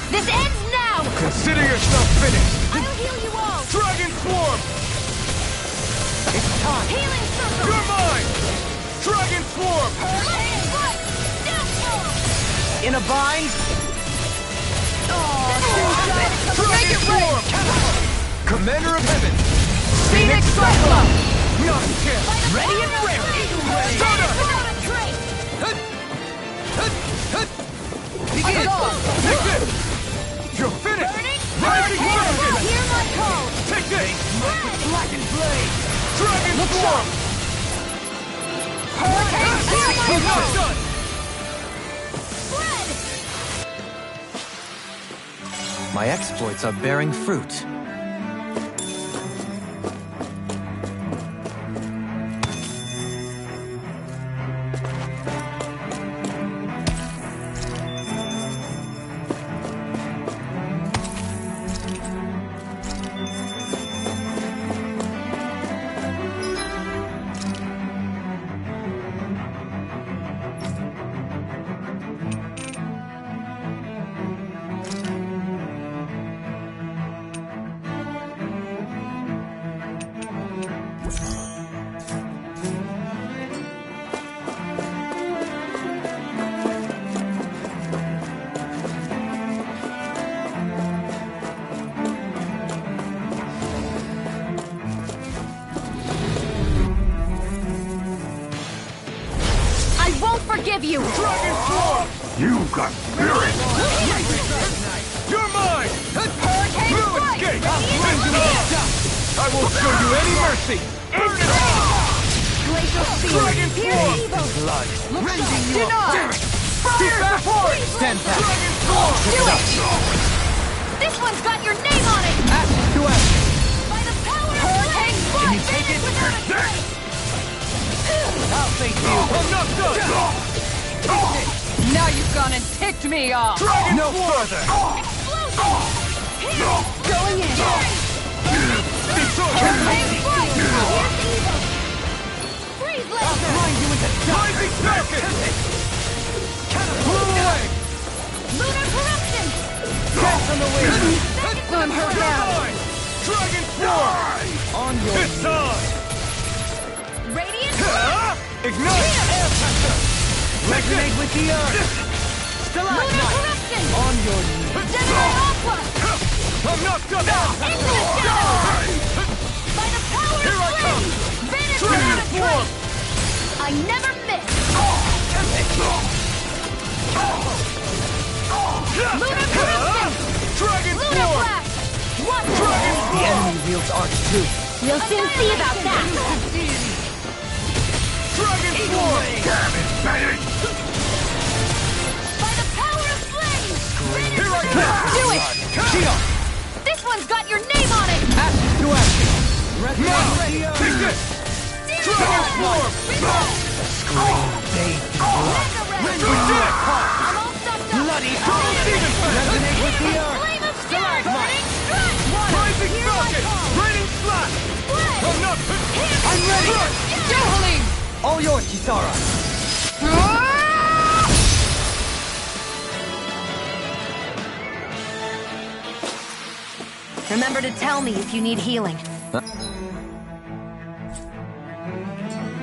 This ends now! Consider yourself finished! I'll heal you all! Dragon Swarm! It's time. Healing circle! You're mine! Dragon Swarm! Hurricane strike! Downfall! In a bind. Make it rain! Commander of Heaven! Phoenix Cyclone! Not a chance! Ready and ready! Stunner! Without a trace! Begin! Take this! You're finished! Burning! Ready Hear target! my call! Take this! Blackened blade. Dragon Swarm! Hurricane! Hear my He's call! not done! Spread! My exploits are bearing fruit. Forgive you! Dragon Swarm! You got spirit! You're mine! Hurricane No escape! I won't show you any mercy! Burn it all! Dragon form! Blood. Rending you up! Fire support! Stand back. Dragon form! Do it! This one's got your name on it! Ask to ask. By the power of Hurricane Blood! Can you take it? I'll face you. I'm not done! Now you've gone and ticked me off! Dragon No form! further. Going in! It's over! Hurricane Blood! Here's evil! Freeze laser! Grind you into dust. Rising circuit! Blew away. Lunar corruption! Dance on the wind. I'm hurt now! Dragon form! On your It's on! Radiant! Ignite! air pressure. Resonate with the earth. Lunar Stalagmite. corruption! On your knees. General Aqua! I'm not done! Into the shadow! By the power Here I of come! flame! Vanish Dragon without a form! trace! I never miss! Lunar corruption! Dragon Lunar form! blast! What? Dragon The form! enemy wields arch too. We'll soon see about that! Dragon form! Damn it, baby! By the power of flame! Here I come! Do it! Shield. This one's got your name on it! Ask to ask. Resonate Now! with the earth. Take this! Dragon form! Scream bathed in blood. We did it! I'm all stopped up! Bloody Double demon fang! Resonate with the earth. Flame of spirit! Burning strike! Rising Here I rocket! come! Raining slash! Flame! I'm not... I'm ready. Yohalim! All yours, Kisara. Remember to tell me if you need healing.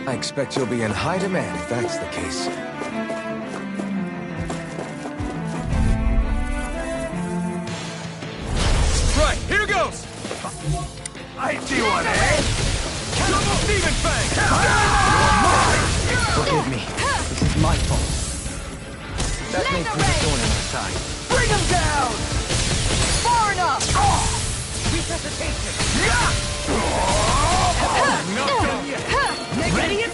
I expect you'll be in high demand if that's the case. Right, here goes! I see one, eh? Double demon fang! Forgive me. This is my fault. That makes me the thorn in our side. Bring him down! Far enough! Resuscitation. Not done yet! Ready?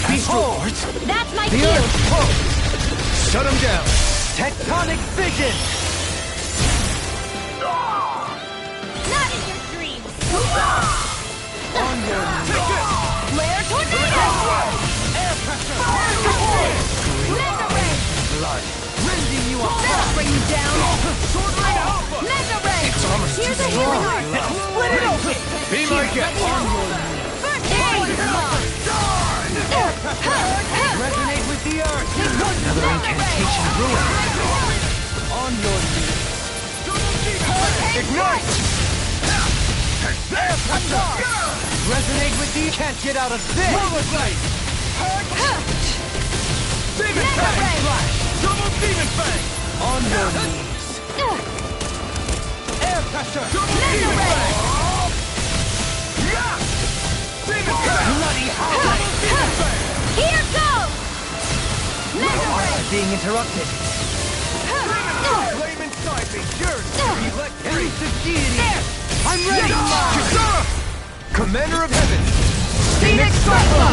Behold! That's my The cue! earth pulse. Shut him down! Tectonic vision. Not in your dreams! On your knees. Take this! Flare tornado! Air pressure. Mega ray! Blood. Rending you apart. That'll bring you down! Sword Rain Alpha! Mega ray! Here's a healing heart! Split it open. Be my guest! First aid! Resonate with the earth. Another incantation ruined. On your knees. Ignite! Resonate with the... Can't get out of this. Rollerblade! Demon Mega Fang! ray! Double Demon Fang! On your knees. Air pressure. Double Mega Demon ray! Fang! Yeah! Demon Fang! Bloody howling. Demon Fang! Here goes! Mega ray! I'm being interrupted. Flame inside me! Yours! Release the deity. I'm ready. Kisara! Commander of Heaven! Phoenix Cyclo!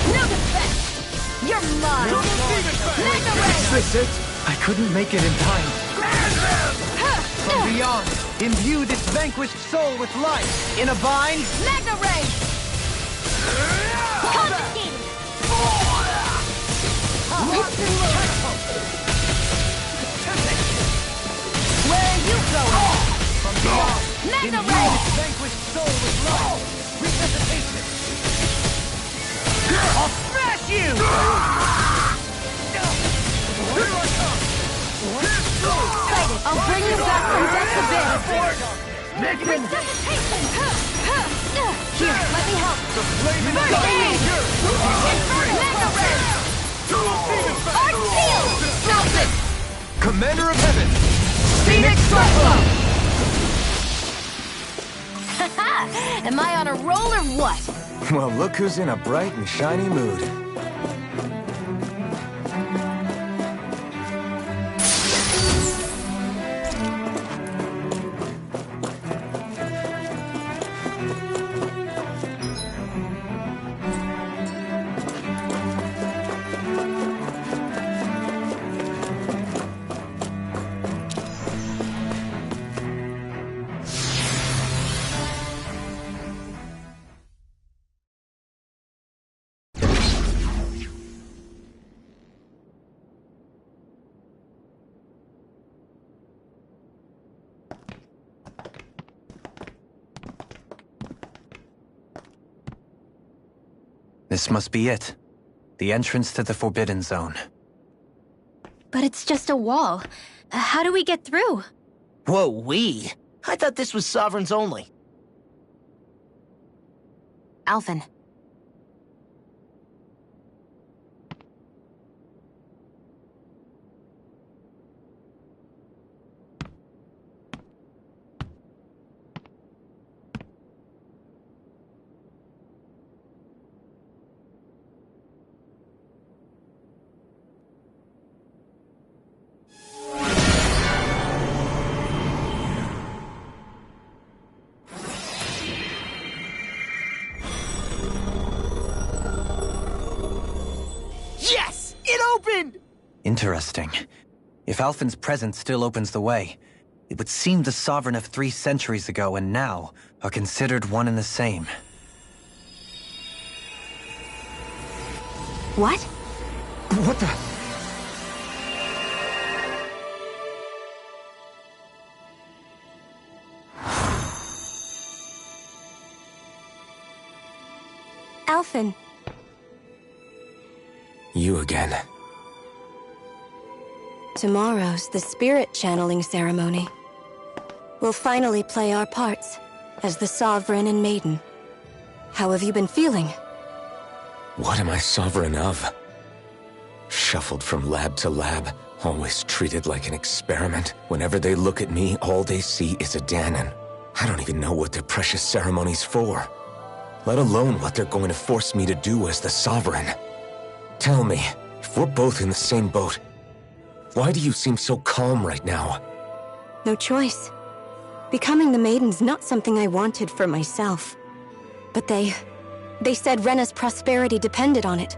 No defense! You're mine! Double Demon Fang! Mega ray! Is this it? I couldn't make it in time. From beyond, imbue this vanquished soul with life. In a bind, Mega ray! Confiscated! Where are you going? from beyond, Mega imbue ray! this vanquished soul with life. Resuscitation. I'll smash you! I'll bring you back from death's abyss! Listen! Resuscitation! Here, let me help! The flame First inside me! aid! Yours! Mega ray! Double Demon Fang! Arc shield! Stop it! Commander of Heaven! Phoenix Cyclo! Am I on a roll or what? Well, look who's in a bright and shiny mood. This must be it. The entrance to the Forbidden Zone. But it's just a wall. How do we get through? Whoa, we? I thought this was Sovereigns only. Alphen. Yes! It opened! Interesting. If Alphen's presence still opens the way, it would seem the Sovereign of 3 centuries ago and now are considered one and the same. What? What the? Alphen. You again. Tomorrow's the spirit channeling ceremony. We'll finally play our parts as the Sovereign and Maiden. How have you been feeling? What am I sovereign of? Shuffled from lab to lab, always treated like an experiment. Whenever they look at me, all they see is a Danon. I don't even know what their precious ceremony's for, let alone what they're going to force me to do as the Sovereign. Tell me, if we're both in the same boat, why do you seem so calm right now? No choice. Becoming the Maiden's not something I wanted for myself. But they said Rena's prosperity depended on it.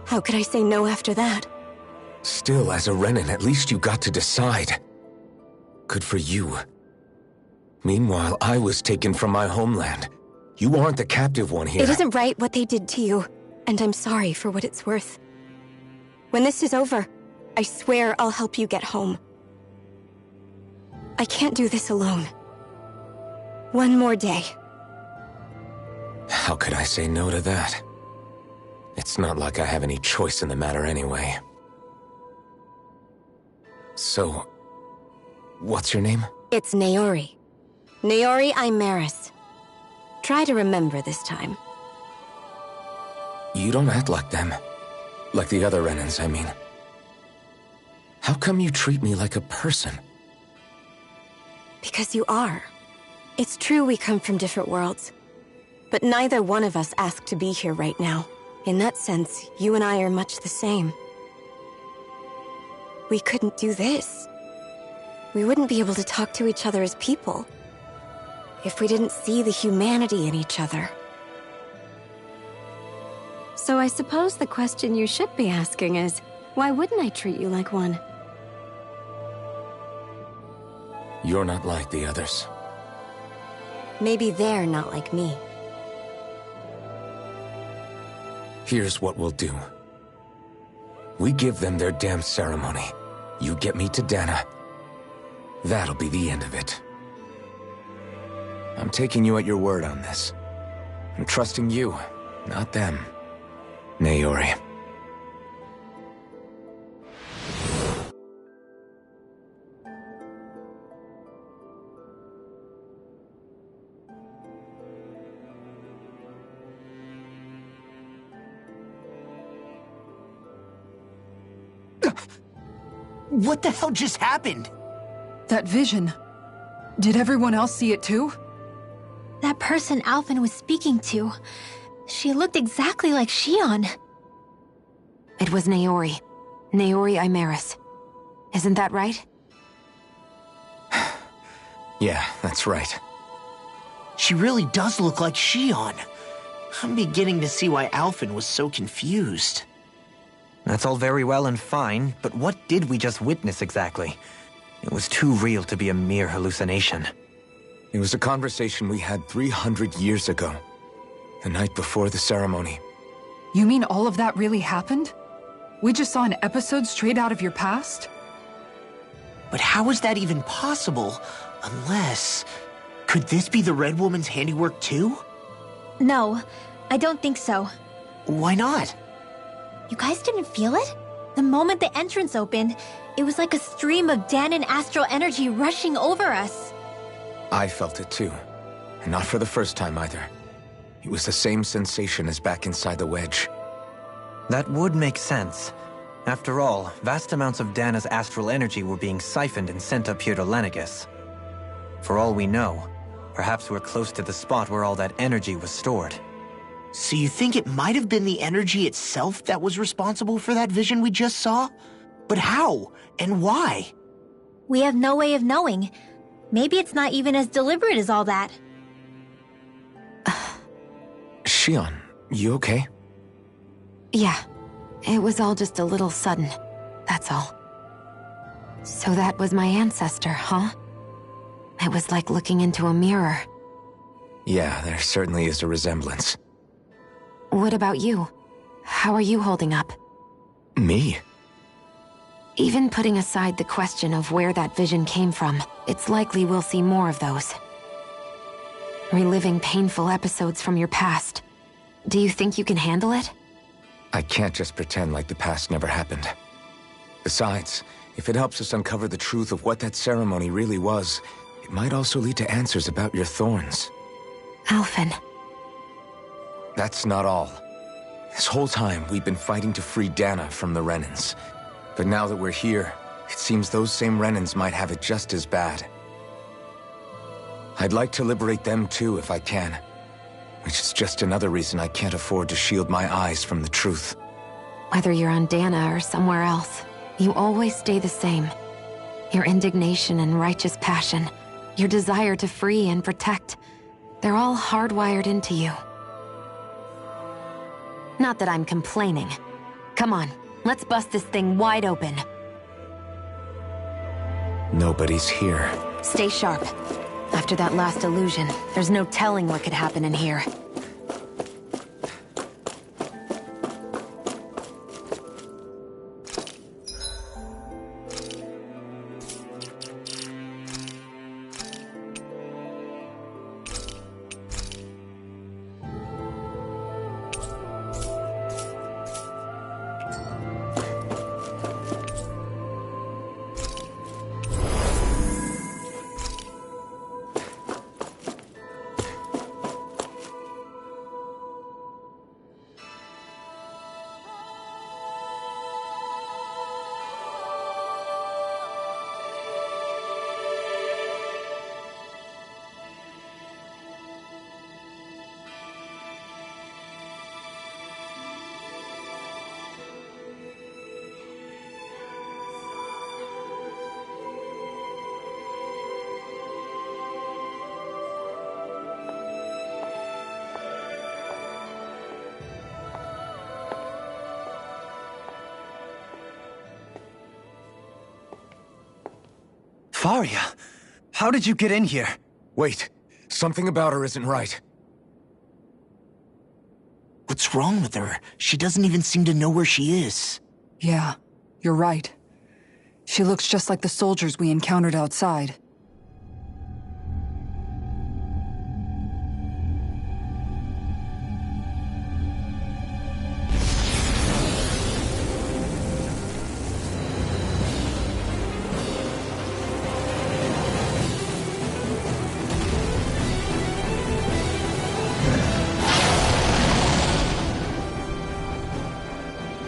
How could I say no after that? Still, as a Renan, at least you got to decide. Good for you. Meanwhile, I was taken from my homeland. You aren't the captive one here. It isn't right what they did to you, and I'm sorry for what it's worth. When this is over, I swear I'll help you get home. I can't do this alone. One more day. How could I say no to that? It's not like I have any choice in the matter anyway. So, what's your name? It's Naori. Naori Imaris. Try to remember this time. You don't act like them. Like the other Renans, I mean. How come you treat me like a person? Because you are. It's true we come from different worlds. But neither one of us asked to be here right now. In that sense, you and I are much the same. We couldn't do this. We wouldn't be able to talk to each other as people if we didn't see the humanity in each other. So I suppose the question you should be asking is, why wouldn't I treat you like one? You're not like the others. Maybe they're not like me. Here's what we'll do. We give them their damn ceremony. You get me to Dana. That'll be the end of it. I'm taking you at your word on this. I'm trusting you, not them. Naori. What the hell just happened? That vision. Did everyone else see it too? That person Alphen was speaking to, she looked exactly like Shion. It was Naori. Naori Imaris. Isn't that right? Yeah, that's right. She really does look like Shion. I'm beginning to see why Alphen was so confused. That's all very well and fine, but what did we just witness exactly? It was too real to be a mere hallucination. It was a conversation we had 300 years ago. The night before the ceremony. You mean all of that really happened? We just saw an episode straight out of your past? But how is that even possible? Unless... Could this be the Red Woman's handiwork too? No, I don't think so. Why not? You guys didn't feel it? The moment the entrance opened, it was like a stream of Danon astral energy rushing over us. I felt it too. And not for the first time either. It was the same sensation as back inside the wedge. That would make sense. After all, vast amounts of Dana's astral energy were being siphoned and sent up here to Lenegis. For all we know, perhaps we're close to the spot where all that energy was stored. So you think it might have been the energy itself that was responsible for that vision we just saw? But how? And why? We have no way of knowing. Maybe it's not even as deliberate as all that. Shion, you okay? Yeah, it was all just a little sudden, that's all. So that was my ancestor, huh? It was like looking into a mirror. Yeah, there certainly is a resemblance. What about you? How are you holding up? Me? Even putting aside the question of where that vision came from, it's likely we'll see more of those. Reliving painful episodes from your past. Do you think you can handle it? I can't just pretend like the past never happened. Besides, if it helps us uncover the truth of what that ceremony really was, it might also lead to answers about your thorns. Alphen. That's not all. This whole time, we've been fighting to free Dana from the Renans. But now that we're here, it seems those same Renans might have it just as bad. I'd like to liberate them too if I can. Which is just another reason I can't afford to shield my eyes from the truth. Whether you're on Dana or somewhere else, you always stay the same. Your indignation and righteous passion, your desire to free and protect, they're all hardwired into you. Not that I'm complaining. Come on, let's bust this thing wide open. Nobody's here. Stay sharp. After that last illusion, there's no telling what could happen in here. Fahria, how did you get in here? Wait, something about her isn't right. What's wrong with her? She doesn't even seem to know where she is. Yeah, you're right. She looks just like the soldiers we encountered outside.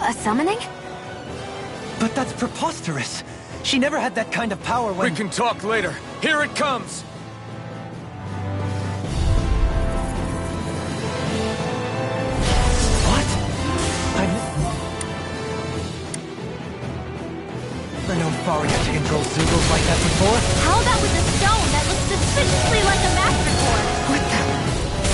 A summoning? But that's preposterous. She never had that kind of power when— We can talk later. Here it comes! What? Never known Fahria to control Zugos like that before. How that was a stone that looked suspiciously like a master core. What the?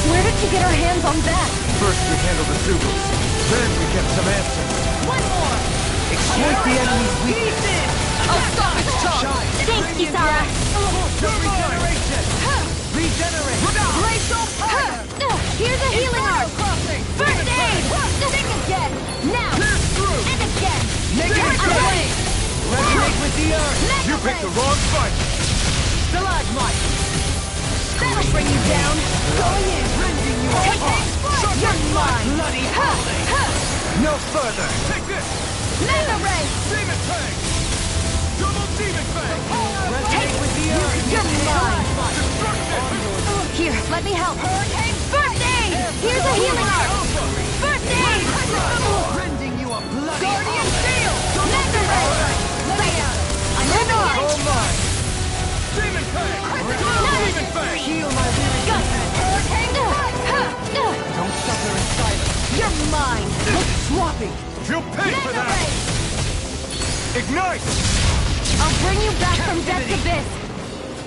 Where did she get her hands on that? First we handled the Zugos, then we get some answers. One more! Exploit the enemy's weakness. Oh, stop! Thanks, Kisara. Regeneration! Regenerate. Glacial fire! Here's a healing arc! First aid! Think again! Now! And again! Negative Away! Resonate with the earth. You picked the wrong fight! Stalagmite! That'll bring you down! Going in! Take it! You're mine! Bloody holy. me help. Hurricane first aid. Here's a healing art. First aid. Rending you a bloody Guardian shield. Mega ray. Lay down. I'm never Oh my! Demon Fang! Demon Fang! Heal my weary Hurricane. Don't suffer in silence. You're mine. Look swapping! You'll pay for Mega that! ray. Ignite! I'll bring you back from death's abyss.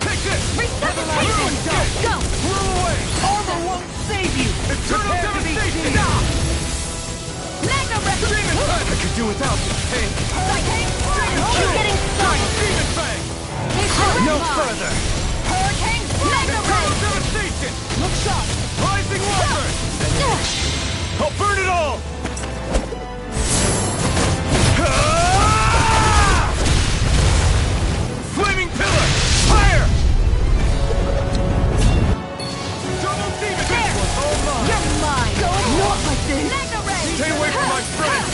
Take this! Resuscitation. Go. Whirl away! Armor won't save you! Eternal devastation! Mega ray. Demon Fang! I could do without this pain. Keep getting started. Demon Fang! No further! Hurricane. Mega ray. Eternal devastation! Look sharp. Rising Wyvern! I'll burn it all! Flaming pillar! Fire! Double demon! There. You're mine. Not like this. Mega ray. Stay away from my friend!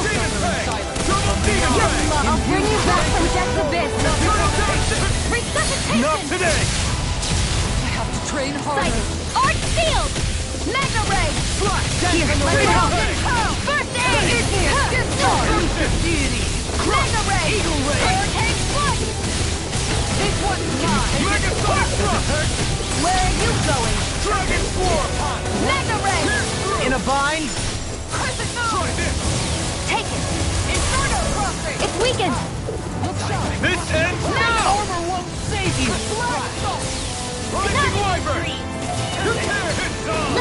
Demon Fang! Double demon You're Fang! mine. I'll bring you back from death's abyss. Eternal devastation! Resuscitation. Not today! Train harder. Art sealed. Mega ray. Here, let me help. First aid. Mega ray. Hurricane flight. This one's mine. Mega Sonic Thrust! Where are you going? Dragon Swarm! Mega ray. In a bind? Crescent Try moon. this! Take it. Inferno crossing. It's weakened. This ends now! Armor won't save you! Rising Wyvern! Prepare hit zone!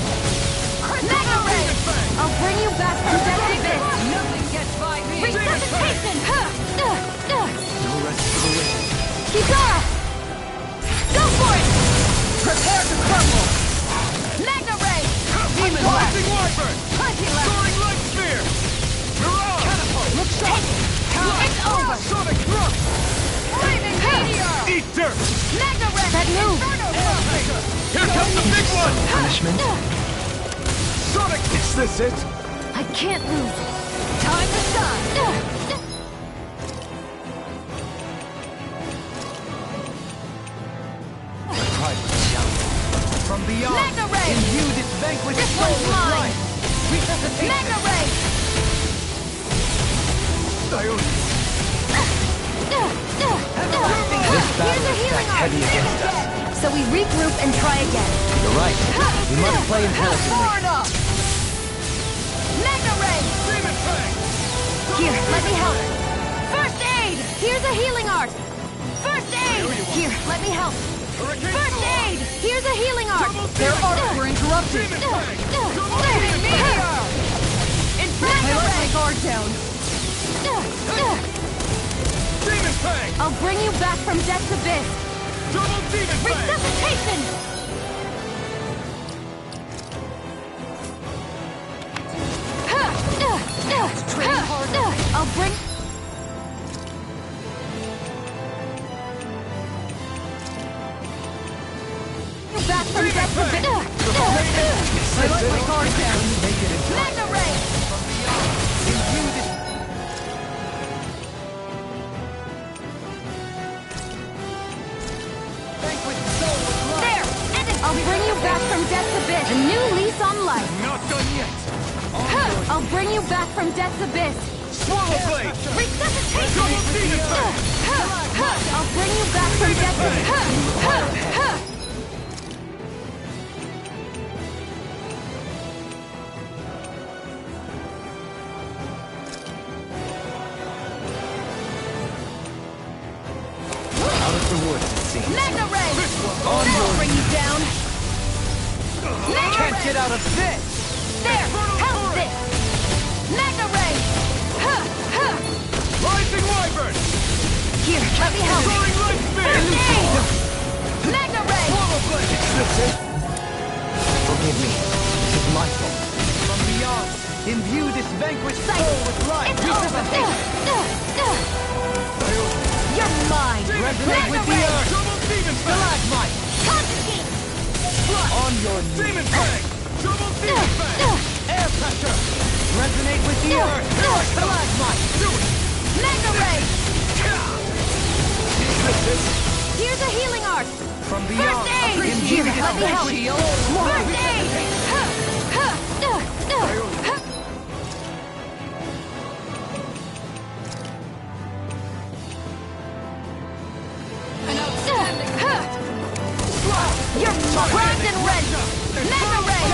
Mega ray. I'll bring you back from death's abyss. Nothing gets by me. Resuscitation. No rest for the wicked. Kizara. Go for it. Prepare to crumble! Mega ray. Demon Rising Wyvern! Plenty left. Soaring Light Spear! Mirage! Catapult! Look sharp. It's over. Sonic Thrust! Flaming meteor. Eat dirt! Mega ray. That move. Inferno crossing. Here comes the big one! Punishment? Sonic! Is this it? I can't lose. Time to shine. From beyond, Mega ray. imbue this vanquished This soul one's with mine. life. Resuscitation! Mega ray. This battle Here's a is healing stacked heavy against us. So we regroup and try again. You're right. We must play intelligently. Far enough. Mega ray. Demon Fang! Here, let me help. First aid. Here's a healing art. First aid. Here, let me help. Hurricane First Storm! aid. Here's a healing art. Their arts were interrupted. Demon Fang! Flaming meteor. Mega ray. Guard down. Demon Fang! I'll bring you back from death's abyss. Double Demon Fang! Resuscitation. I'll bring... you back from death's abyss. I let my guard down! Mega ray. There. I'll bring you back from death's abyss. A new lease on life. Not done yet! I'll bring you back from death's abyss. Swallow Blade! Resuscitation. Double Demon Fang! I'll bring you back from death's abyss. Out of the woods, it seems. Mega ray. That'll bring you down. Mega Can't ray. get out of this! There. Help this. Mega ray. Rising Wyvern! Here, let me help. Soaring Light Spear! First aid. Mega ray. Swallow Blade! Forgive me. It is my fault. From beyond, imbue this vanquished Sight. soul with life! It's over. You're mine. Resonate with the Mega ray. earth! Double Demon Fang! Stalagmite. Constantine. On your knees! Demon Fang! Double Demon Fang! Air pressure! Resonate with the earth! Stalagmite! Do it! Mega ray. Here's a healing arc! From beyond, First aid! appreciate it. Let me help! Shield. First aid! You're cracked and rent! Mega Ray!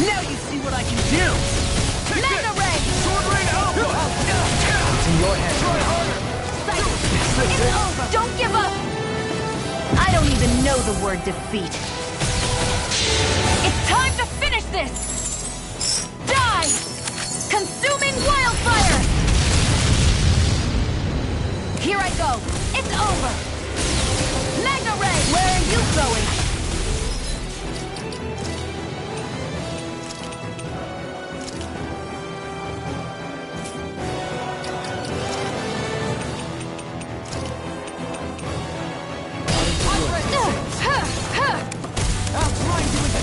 Now you see what I can do! Mega Ray! Sword Rain Alpha! It's in your hands. Try harder! It's over! Don't give up! I don't even know the word defeat. It's time to finish this! Die! Consuming wildfire! Here I go! It's over! Mega Ray! Where are you going?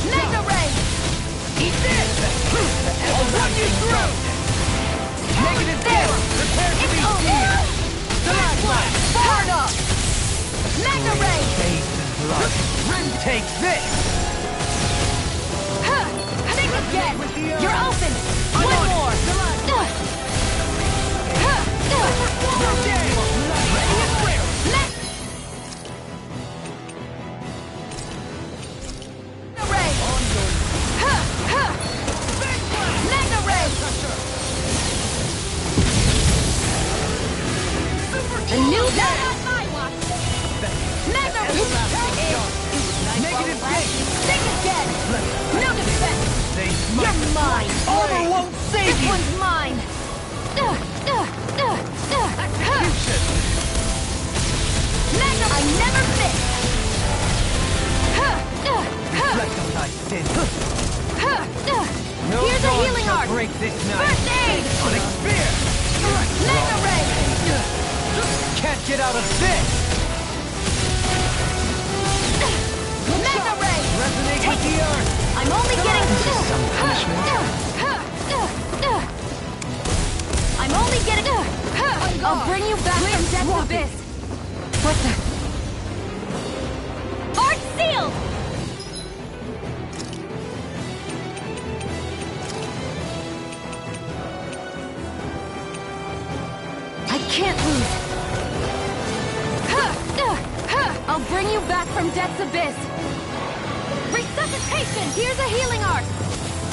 Mega Ray! Eat this! I'll run you through! Negative There! four! Prepare to It's be over! seared! Flash blast! Far enough! Mega Ray! Faith and blood. Take this! Think again! You're open! One more! Mega Ray! The new not on my watch! Mega Ray! Negative gate! Think again! No defense! You're mine! Armor won't save This you! one's mine! Mega, I never miss! Reflect on thy sin. No Here's a dawn healing shall arc! break this night. First aid! Sonic spear! Mega Ray! Can't get out of this! Mega Ray! Resonate with the earth! I'm only getting... some punishment. I'm only getting... I'll bring you back from Death's Abyss! What the... Art sealed! I can't lose! I'll bring you back from Death's Abyss! Resuscitation! Here's a healing arc!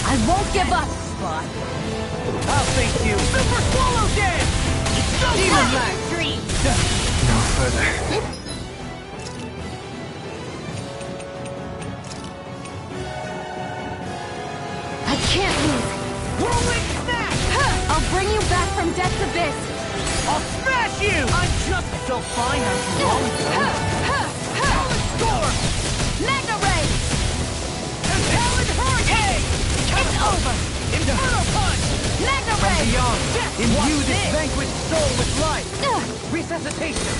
I won't give up! I'll face you! Super Swallow Dance! Demon Lash! No further. I can't lose! Whirlwind Snap! I'll bring you back from Death's Abyss! I'll smash you! I'm just so fine not too long ago. Storm! Mega Ray! Talon Hurricane! It's over! Inferno Punch! Mega From Ray! beyond, imbue What's this this? vanquished soul with life! Resuscitation!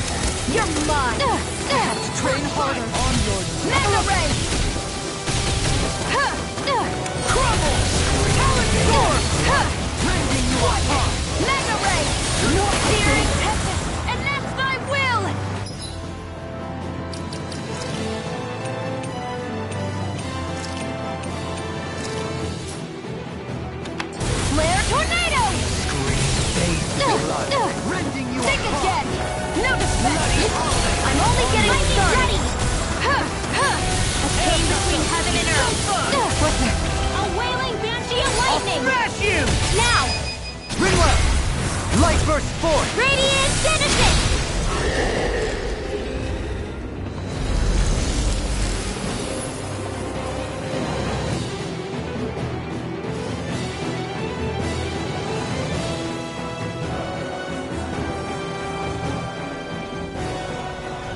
You're mine! Train harder! On your Mega Ray! crumble! Talon Storm! Rending you apart! Mega Ray! Fear is tempest, and that's thy will! Flare Tornado! Blood! Rending you Think apart! again! No defense! I'm only getting started! Ready! A chain between heaven and earth! What the? A wailing banshee of lightning! Smash you! Now! Ringwell! Light burst forth! Radiant Genesis!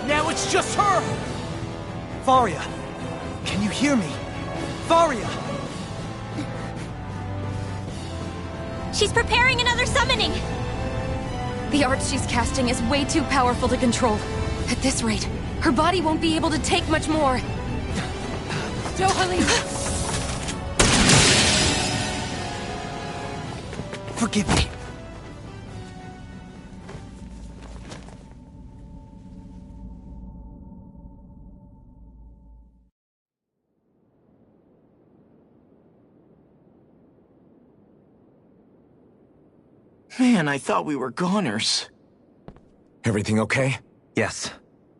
Now it's just her! Fahria! Can you hear me? Fahria! She's preparing another summoning! The art she's casting is way too powerful to control. At this rate, her body won't be able to take much more. Forgive me. Man, I thought we were goners. Everything okay? Yes.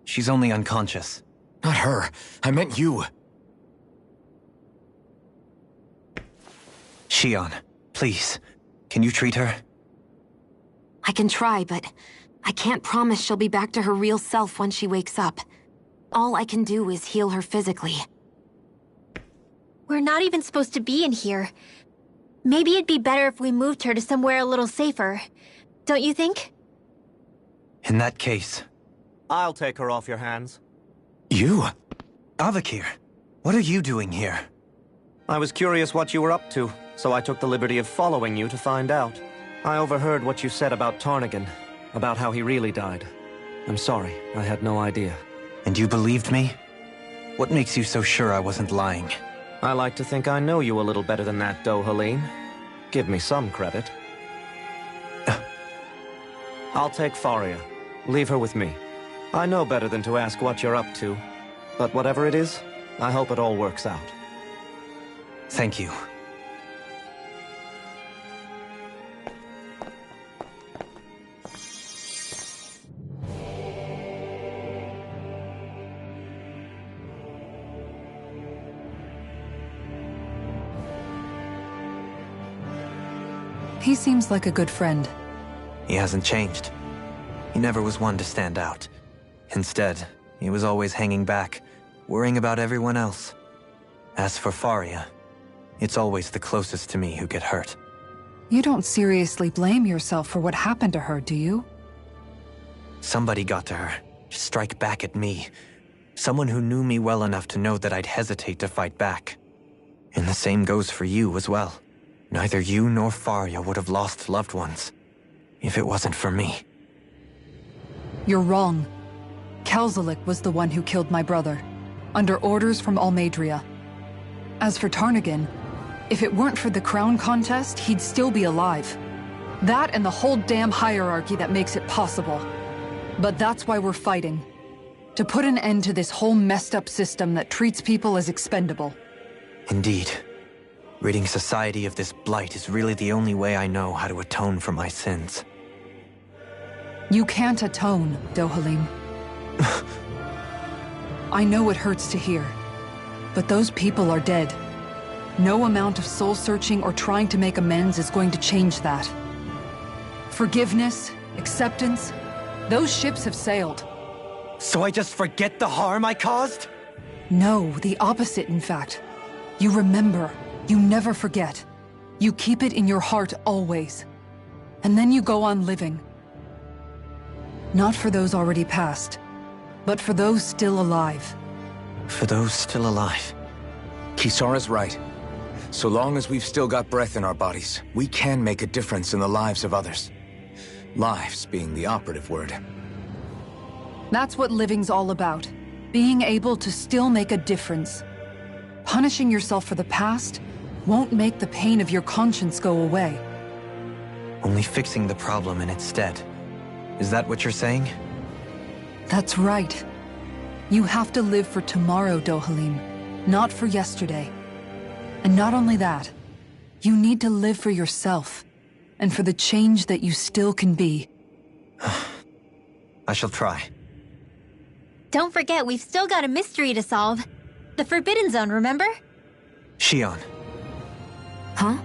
She's only unconscious. Not her. I meant you. Shion, please. Can you treat her? I can try, but I can't promise she'll be back to her real self when she wakes up. All I can do is heal her physically. We're not even supposed to be in here. Maybe it'd be better if we moved her to somewhere a little safer. Don't you think? In that case... I'll take her off your hands. You? Avakir, what are you doing here? I was curious what you were up to, so I took the liberty of following you to find out. I overheard what you said about Tarnigan, about how he really died. I'm sorry, I had no idea. And you believed me? What makes you so sure I wasn't lying? I like to think I know you a little better than that, Dohalim. Give me some credit. I'll take Fahria. Leave her with me. I know better than to ask what you're up to. But whatever it is, I hope it all works out. Thank you. He seems like a good friend. He hasn't changed. He never was one to stand out. Instead, he was always hanging back, worrying about everyone else. As for Fahria, it's always the closest to me who get hurt. You don't seriously blame yourself for what happened to her, do you? Somebody got to her, to strike back at me. Someone who knew me well enough to know that I'd hesitate to fight back. And the same goes for you as well. Neither you nor Fahria would have lost loved ones, if it wasn't for me. You're wrong. Kalzalik was the one who killed my brother, under orders from Almadria. As for Tarnigan, if it weren't for the crown contest, he'd still be alive. That and the whole damn hierarchy that makes it possible. But that's why we're fighting. To put an end to this whole messed up system that treats people as expendable. Indeed. Ridding society of this blight is really the only way I know how to atone for my sins. You can't atone, Dohalim. I know it hurts to hear, but those people are dead. No amount of soul-searching or trying to make amends is going to change that. Forgiveness, acceptance, those ships have sailed. So I just forget the harm I caused? No, the opposite, in fact. You remember. You never forget. You keep it in your heart always. And then you go on living. Not for those already passed, but for those still alive. For those still alive. Kisara's right. So long as we've still got breath in our bodies, we can make a difference in the lives of others. Lives being the operative word. That's what living's all about. Being able to still make a difference. Punishing yourself for the past won't make the pain of your conscience go away. Only fixing the problem in its stead. Is that what you're saying? That's right. You have to live for tomorrow, Dohalim, not for yesterday. And not only that, you need to live for yourself, and for the change that you still can be. I shall try. Don't forget, we've still got a mystery to solve. The Forbidden Zone, remember? Shion. Huh?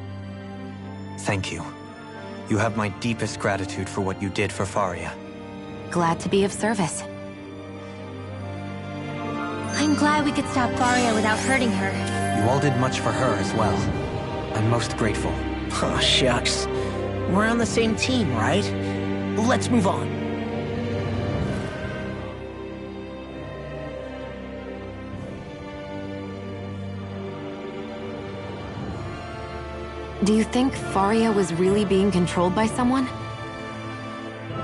Thank you. You have my deepest gratitude for what you did for Fahria. Glad to be of service. I'm glad we could stop Fahria without hurting her. You all did much for her as well. I'm most grateful. Oh, shucks. We're on the same team, right? Let's move on. Do you think Fahria was really being controlled by someone?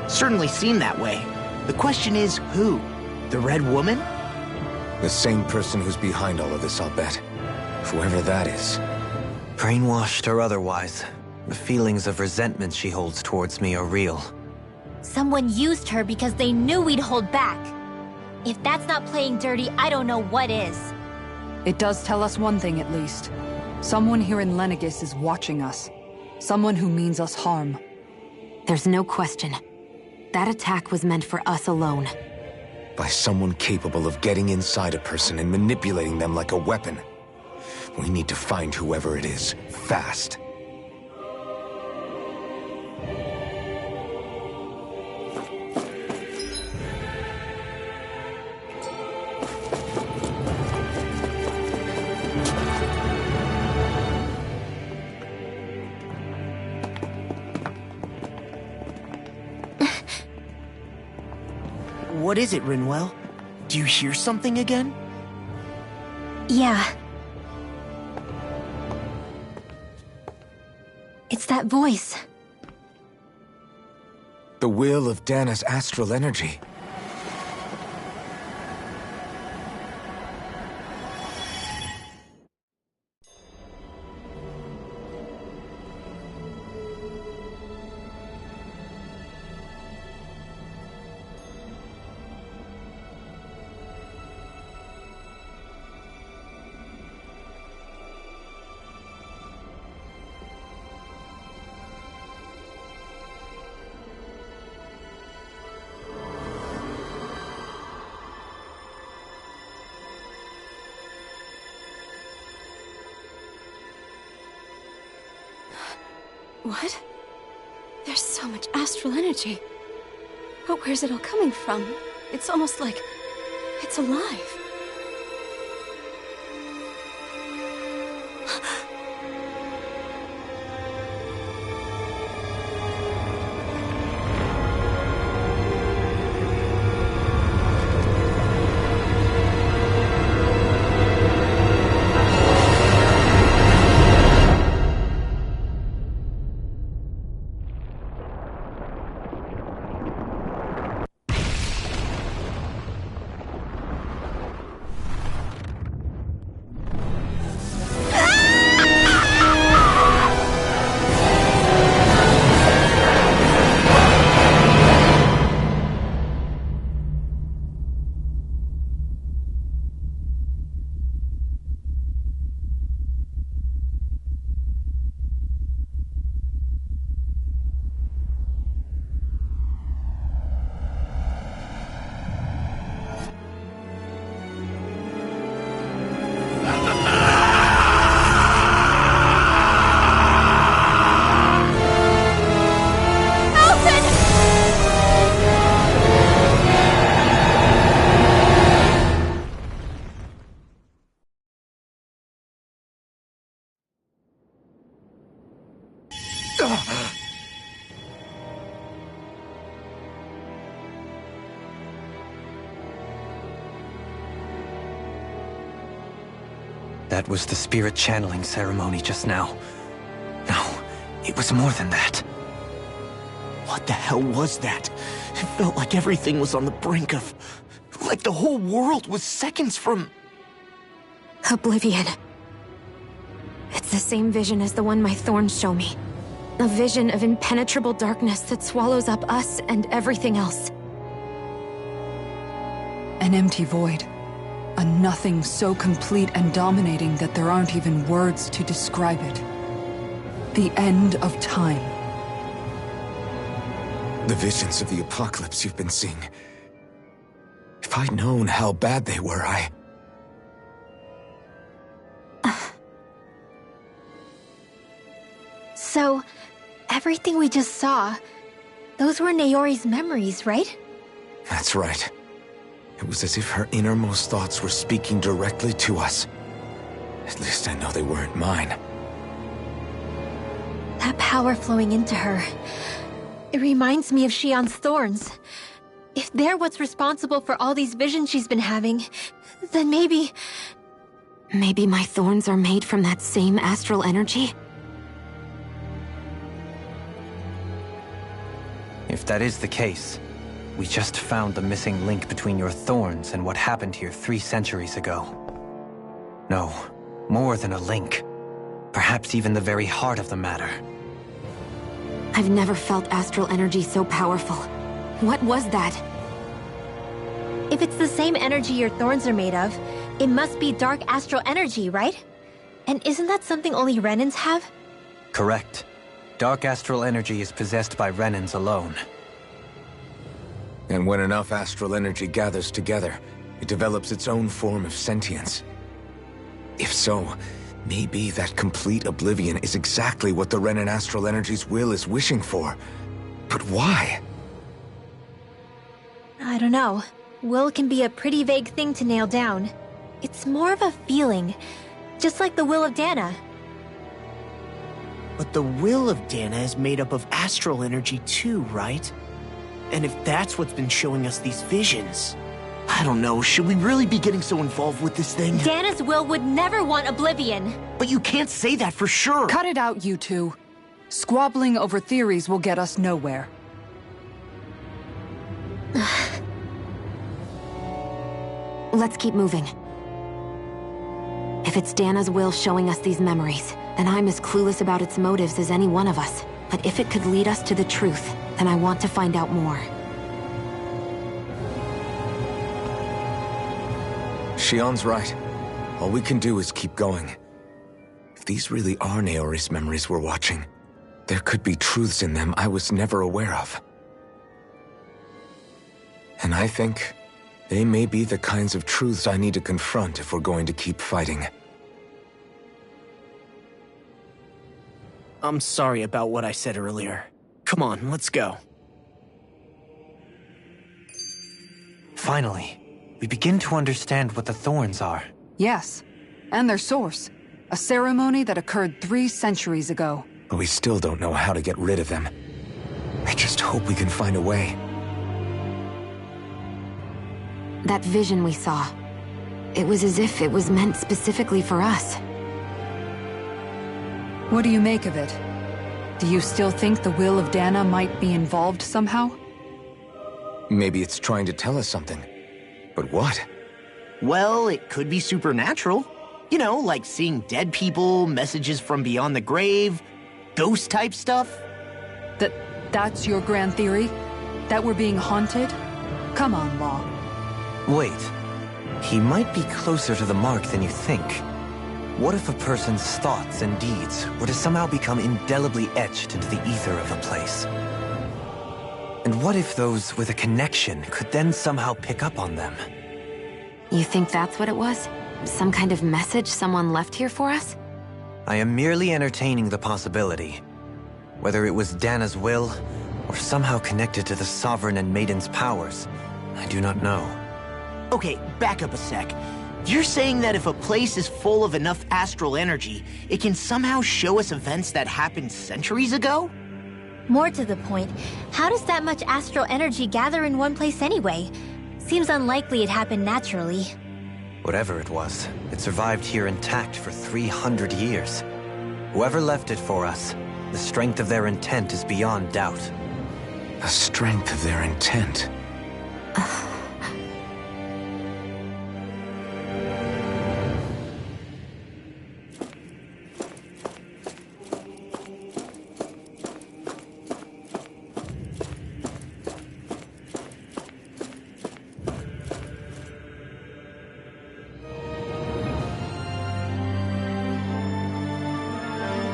Certainly seemed that way. The question is, who? The Red Woman? The same person who's behind all of this, I'll bet. Whoever that is. Brainwashed or otherwise, the feelings of resentment she holds towards me are real. Someone used her because they knew we'd hold back. If that's not playing dirty, I don't know what is. It does tell us one thing at least. Someone here in Lenegis is watching us. Someone who means us harm. There's no question. That attack was meant for us alone. By someone capable of getting inside a person and manipulating them like a weapon. We need to find whoever it is, fast. What is it, Rinwell? Do you hear something again? Yeah. It's that voice. The will of Dana's astral energy. What? There's so much astral energy. But where's it all coming from? It's almost like it's alive. That was the spirit channeling ceremony just now. No, it was more than that. What the hell was that? It felt like everything was on the brink of... like the whole world was seconds from... Oblivion. It's the same vision as the one my thorns show me. A vision of impenetrable darkness that swallows up us and everything else. An empty void. A nothing so complete and dominating that there aren't even words to describe it. The end of time. The visions of the apocalypse you've been seeing. If I'd known how bad they were, So, everything we just saw, those were Naori's memories, right? That's right. It was as if her innermost thoughts were speaking directly to us. At least I know they weren't mine. That power flowing into her. It reminds me of Shion's thorns. If they're what's responsible for all these visions she's been having, then maybe... Maybe my thorns are made from that same astral energy? If that is the case, we just found the missing link between your thorns and what happened here 3 centuries ago. No, more than a link. Perhaps even the very heart of the matter. I've never felt astral energy so powerful. What was that? If it's the same energy your thorns are made of, it must be dark astral energy, right? And isn't that something only Renans have? Correct. Dark astral energy is possessed by Renans alone. And when enough astral energy gathers together, it develops its own form of sentience. If so, maybe that complete oblivion is exactly what the Renan astral energy's will is wishing for. But why? I don't know. Will can be a pretty vague thing to nail down. It's more of a feeling, just like the will of Dana. But the will of Dana is made up of astral energy too, right? And if that's what's been showing us these visions... I don't know, should we really be getting so involved with this thing? Dana's will would never want oblivion. But you can't say that for sure! Cut it out, you two. Squabbling over theories will get us nowhere. Let's keep moving. If it's Dana's will showing us these memories, then I'm as clueless about its motives as any one of us. But if it could lead us to the truth, then I want to find out more. Shion's right. All we can do is keep going. If these really are Naori's memories we're watching, there could be truths in them I was never aware of. And I think they may be the kinds of truths I need to confront if we're going to keep fighting. I'm sorry about what I said earlier. Come on, let's go. Finally, we begin to understand what the thorns are. Yes, and their source. A ceremony that occurred 3 centuries ago. But we still don't know how to get rid of them. I just hope we can find a way. That vision we saw. It was as if it was meant specifically for us. What do you make of it? Do you still think the will of Dana might be involved somehow? Maybe it's trying to tell us something. But what? Well, it could be supernatural. You know, like seeing dead people, messages from beyond the grave, ghost-type stuff. That's your grand theory? That we're being haunted? Come on, Law. Wait. He might be closer to the mark than you think. What if a person's thoughts and deeds were to somehow become indelibly etched into the ether of a place? And what if those with a connection could then somehow pick up on them? You think that's what it was? Some kind of message someone left here for us? I am merely entertaining the possibility. Whether it was Dana's will, or somehow connected to the Sovereign and Maiden's powers, I do not know. Okay, back up a sec. You're saying that if a place is full of enough astral energy, it can somehow show us events that happened centuries ago? More to the point, how does that much astral energy gather in one place anyway? Seems unlikely it happened naturally. Whatever it was, it survived here intact for 300 years. Whoever left it for us, the strength of their intent is beyond doubt. The strength of their intent.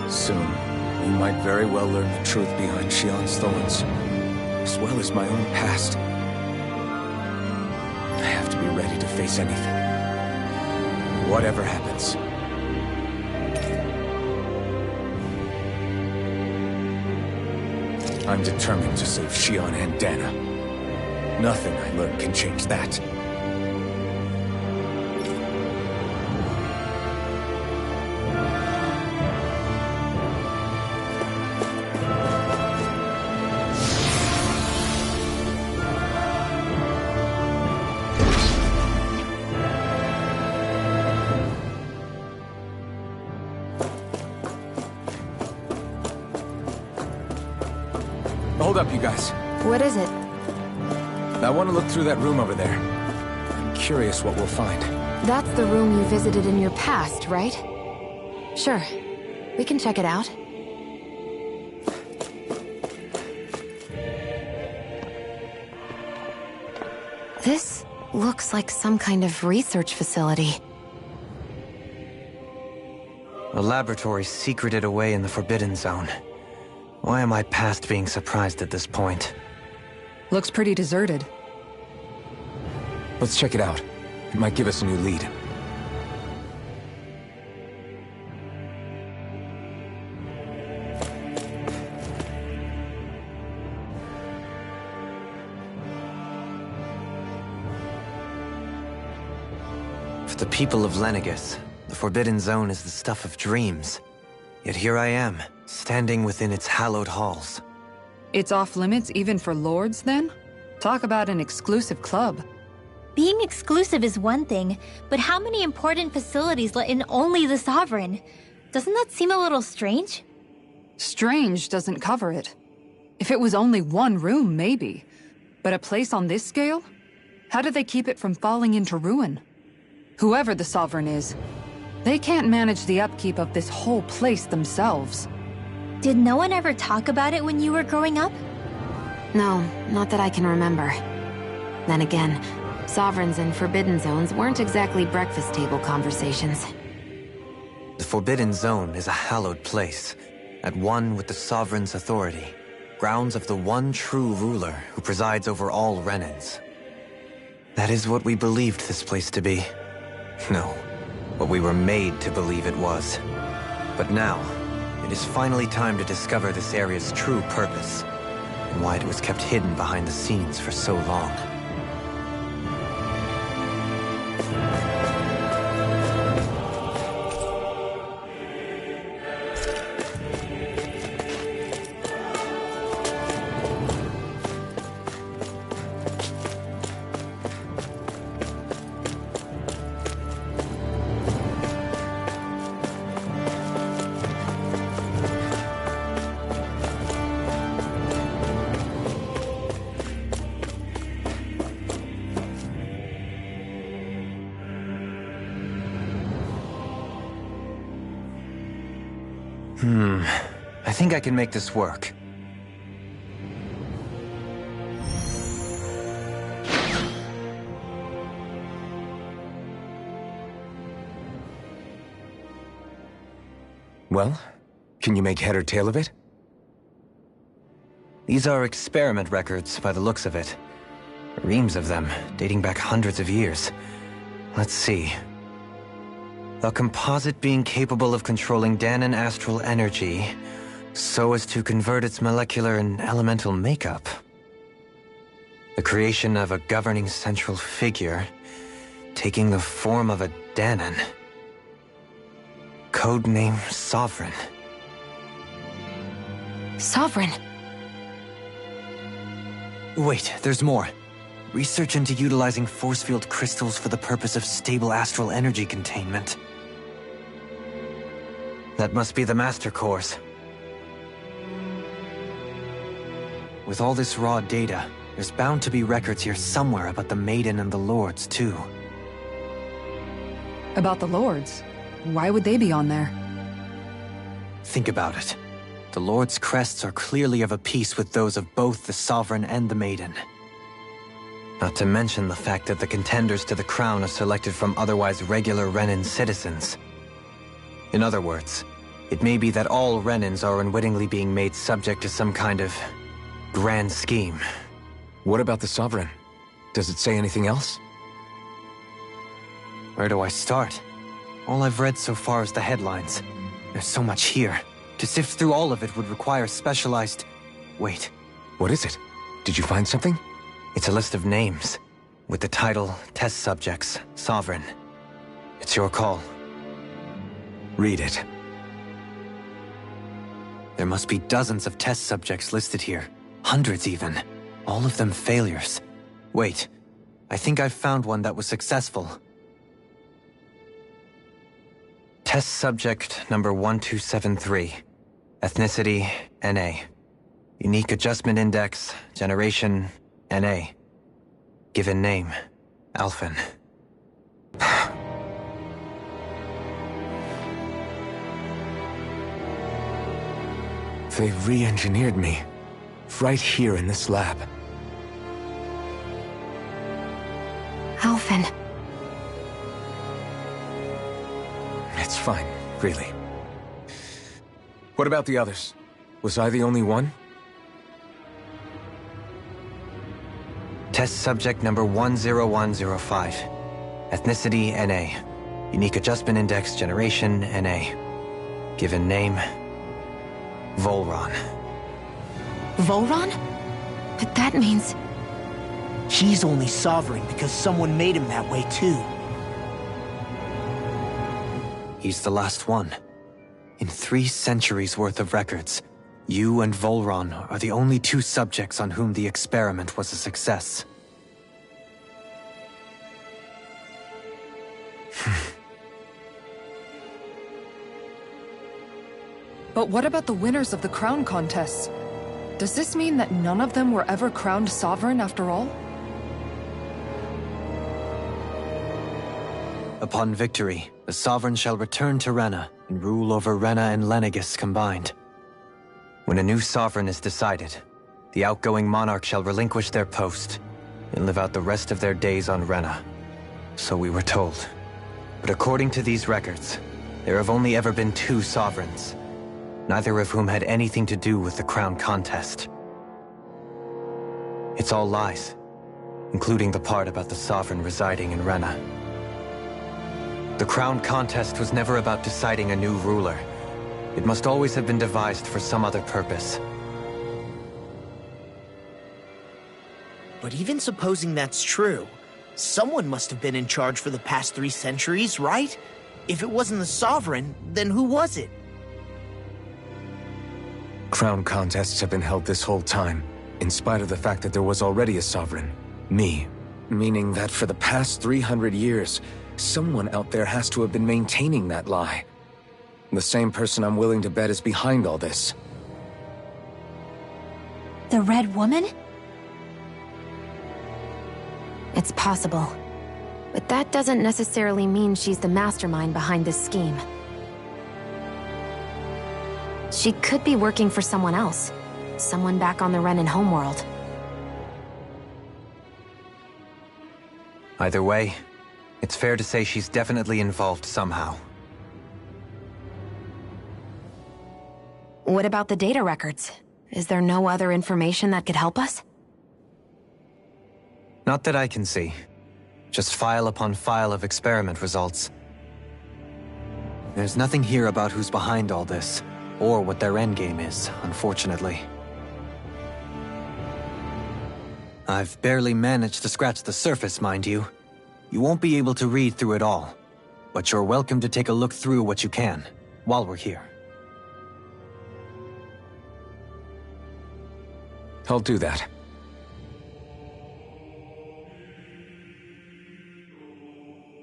Soon, we might very well learn the truth behind Shion's thorns, as well as my own past. I have to be ready to face anything. Whatever happens. I'm determined to save Shion and Dana. Nothing I learn can change that. Hold up, you guys. What is it? I want to look through that room over there. I'm curious what we'll find. That's the room you visited in your past, right? Sure. We can check it out. This looks like some kind of research facility. A laboratory secreted away in the Forbidden Zone. Why am I past being surprised at this point? Looks pretty deserted. Let's check it out. It might give us a new lead. For the people of Lenegis, the Forbidden Zone is the stuff of dreams. Yet here I am, standing within its hallowed halls. It's off limits even for lords, then? Talk about an exclusive club. Being exclusive is one thing, but how many important facilities let in only the Sovereign? Doesn't that seem a little strange? Strange doesn't cover it. If it was only one room, maybe. But a place on this scale? How do they keep it from falling into ruin? Whoever the Sovereign is, they can't manage the upkeep of this whole place themselves. Did no one ever talk about it when you were growing up? No, not that I can remember. Then again, Sovereigns and Forbidden Zones weren't exactly breakfast table conversations. The Forbidden Zone is a hallowed place, at one with the Sovereign's authority, grounds of the one true ruler who presides over all Renans. That is what we believed this place to be. No, what we were made to believe it was. But now, it is finally time to discover this area's true purpose, and why it was kept hidden behind the scenes for so long. I think I can make this work. Well, can you make head or tail of it? These are experiment records by the looks of it. Reams of them, dating back hundreds of years. Let's see. A composite being capable of controlling Danan astral energy so as to convert its molecular and elemental makeup. The creation of a governing central figure, taking the form of a Danan. Codename Sovereign. Sovereign? Wait, there's more. Research into utilizing force field crystals for the purpose of stable astral energy containment. That must be the Master Cores. With all this raw data, there's bound to be records here somewhere about the Maiden and the Lords, too. About the Lords? Why would they be on there? Think about it. The Lord's crests are clearly of a piece with those of both the Sovereign and the Maiden. Not to mention the fact that the contenders to the crown are selected from otherwise regular Renan citizens. In other words, it may be that all Renans are unwittingly being made subject to some kind of grand scheme. What about the Sovereign? Does it say anything else? Where do I start? All I've read so far is the headlines. There's so much here. To sift through all of it would require specialized... Wait. What is it? Did you find something? It's a list of names, with the title, Test Subjects, Sovereign. It's your call. Read it. There must be dozens of test subjects listed here. Hundreds even. All of them failures. Wait, I think I've found one that was successful. Test subject number 1273. Ethnicity, NA. Unique adjustment index, generation, NA. Given name, Alphen. They re-engineered me. Right here in this lab. Alphen. It's fine, really. What about the others? Was I the only one? Test subject number 10105. Ethnicity, NA. Unique Adjustment Index, Generation, NA. Given name, Volron. Volron? But that means... He's only sovereign because someone made him that way too. He's the last one. In 3 centuries worth of records, you and Volron are the only 2 subjects on whom the experiment was a success. But what about the winners of the crown contests? Does this mean that none of them were ever crowned sovereign after all? Upon victory, the Sovereign shall return to Rena and rule over Rena and Lenegis combined. When a new Sovereign is decided, the outgoing monarch shall relinquish their post and live out the rest of their days on Rena. So we were told. But according to these records, there have only ever been 2 Sovereigns, neither of whom had anything to do with the crown contest. It's all lies, including the part about the Sovereign residing in Rena. The crown contest was never about deciding a new ruler. It must always have been devised for some other purpose. But even supposing that's true, someone must have been in charge for the past 3 centuries, right? If it wasn't the Sovereign, then who was it? Crown contests have been held this whole time, in spite of the fact that there was already a Sovereign. Me. Meaning that for the past 300 years, someone out there has to have been maintaining that lie. The same person I'm willing to bet is behind all this. The Red Woman? It's possible. But that doesn't necessarily mean she's the mastermind behind this scheme. She could be working for someone else. Someone back on the Renan homeworld. Either way, it's fair to say she's definitely involved somehow. What about the data records? Is there no other information that could help us? Not that I can see. Just file upon file of experiment results. There's nothing here about who's behind all this, or what their endgame is, unfortunately. I've barely managed to scratch the surface, mind you. You won't be able to read through it all, but you're welcome to take a look through what you can, while we're here. I'll do that.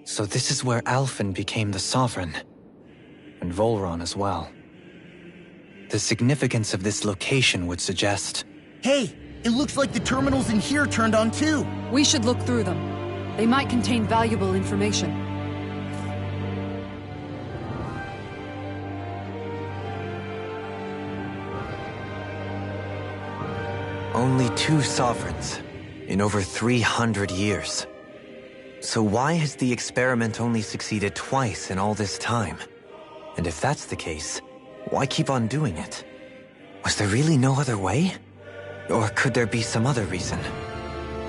So this is where Alphen became the Sovereign, and Volron as well. The significance of this location would suggest... Hey, it looks like the terminals in here turned on too. We should look through them. They might contain valuable information. Only 2 Sovereigns in over 300 years. So why has the experiment only succeeded twice in all this time? And if that's the case, why keep on doing it? Was there really no other way? Or could there be some other reason?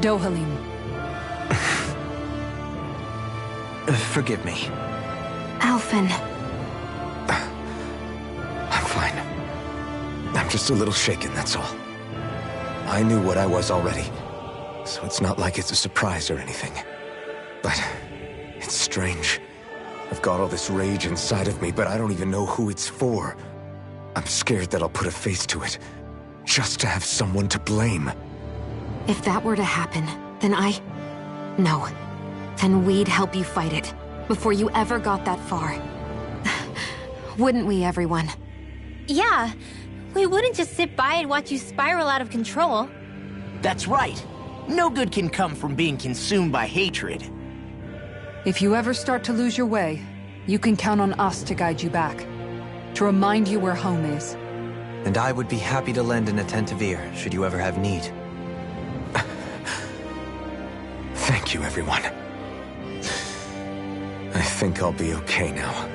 Dohalim. Forgive me. Alphen. I'm fine. I'm just a little shaken, that's all. I knew what I was already, so it's not like it's a surprise or anything. But it's strange. I've got all this rage inside of me, but I don't even know who it's for. I'm scared that I'll put a face to it, just to have someone to blame. If that were to happen, then No. Then we'd help you fight it, before you ever got that far. Wouldn't we, everyone? Yeah, we wouldn't just sit by and watch you spiral out of control. That's right. No good can come from being consumed by hatred. If you ever start to lose your way, you can count on us to guide you back. To remind you where home is. And I would be happy to lend an attentive ear, should you ever have need. Thank you, everyone. I think I'll be okay now.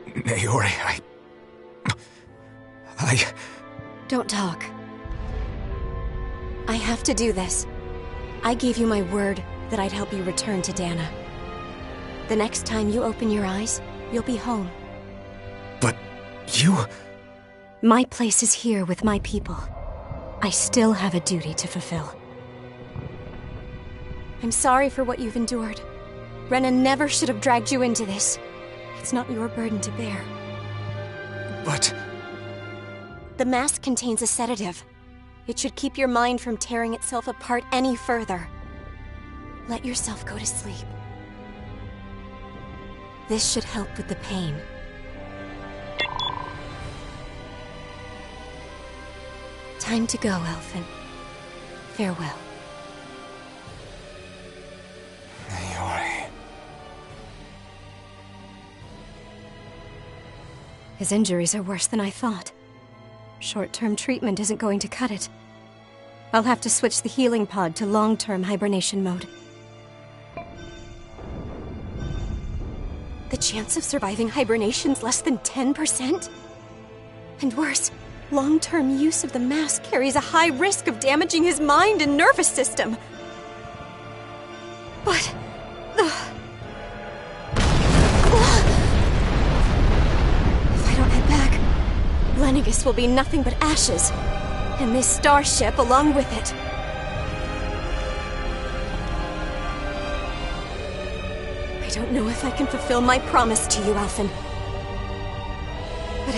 Naori, Don't talk. I have to do this. I gave you my word that I'd help you return to Dana. The next time you open your eyes, you'll be home. But you... My place is here with my people. I still have a duty to fulfill. I'm sorry for what you've endured. Renan never should have dragged you into this. It's not your burden to bear. But... The mask contains a sedative. It should keep your mind from tearing itself apart any further. Let yourself go to sleep. This should help with the pain. Time to go, Elfin. Farewell. Naori... His injuries are worse than I thought. Short-term treatment isn't going to cut it. I'll have to switch the healing pod to long-term hibernation mode. The chance of surviving hibernation's less than 10%? And worse, long-term use of the mask carries a high risk of damaging his mind and nervous system. But... If I don't head back, Lenegis will be nothing but ashes, and this starship along with it. I don't know if I can fulfill my promise to you, Alphen. But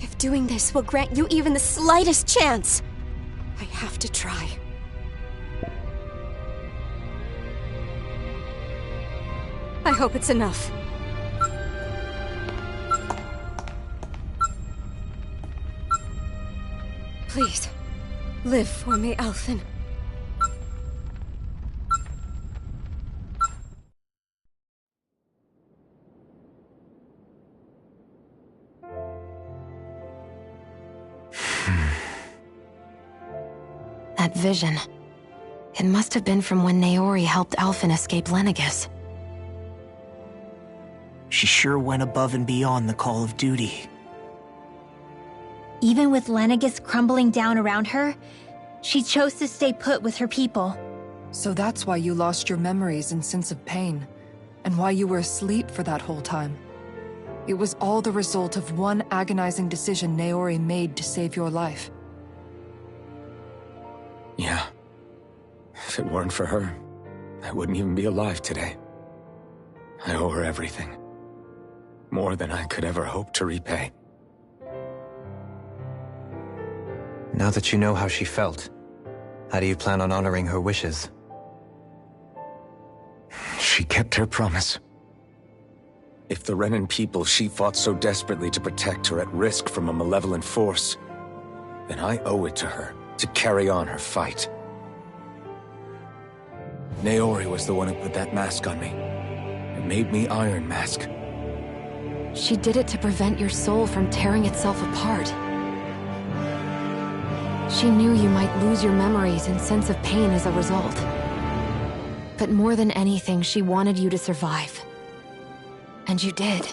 if doing this will grant you even the slightest chance, I have to try. I hope it's enough. Please, live for me, Alphen. That vision. It must have been from when Naori helped Alphen escape Lenegis. She sure went above and beyond the call of duty. Even with Lenegis crumbling down around her, she chose to stay put with her people. So that's why you lost your memories and sense of pain, and why you were asleep for that whole time. It was all the result of one agonizing decision Naori made to save your life. Yeah. If it weren't for her, I wouldn't even be alive today. I owe her everything. More than I could ever hope to repay. Now that you know how she felt, how do you plan on honoring her wishes? She kept her promise. If the Renan people she fought so desperately to protect are at risk from a malevolent force, then I owe it to her to carry on her fight. Naori was the one who put that mask on me, and made me Iron Mask. She did it to prevent your soul from tearing itself apart. She knew you might lose your memories and sense of pain as a result. But more than anything, she wanted you to survive. And you did.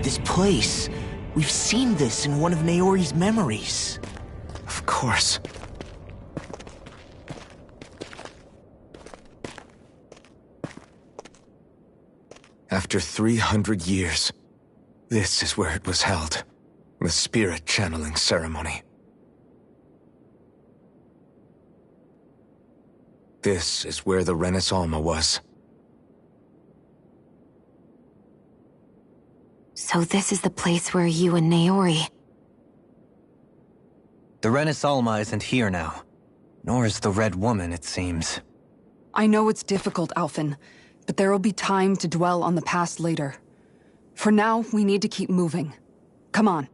This place. We've seen this in one of Naori's memories. Of course. After 300 years, this is where it was held. The spirit channeling ceremony. This is where the Renis Alma was. So this is the place where you and Naori... The Renis Alma isn't here now. Nor is the Red Woman, it seems. I know it's difficult, Alphen, but there will be time to dwell on the past later. For now, we need to keep moving. Come on.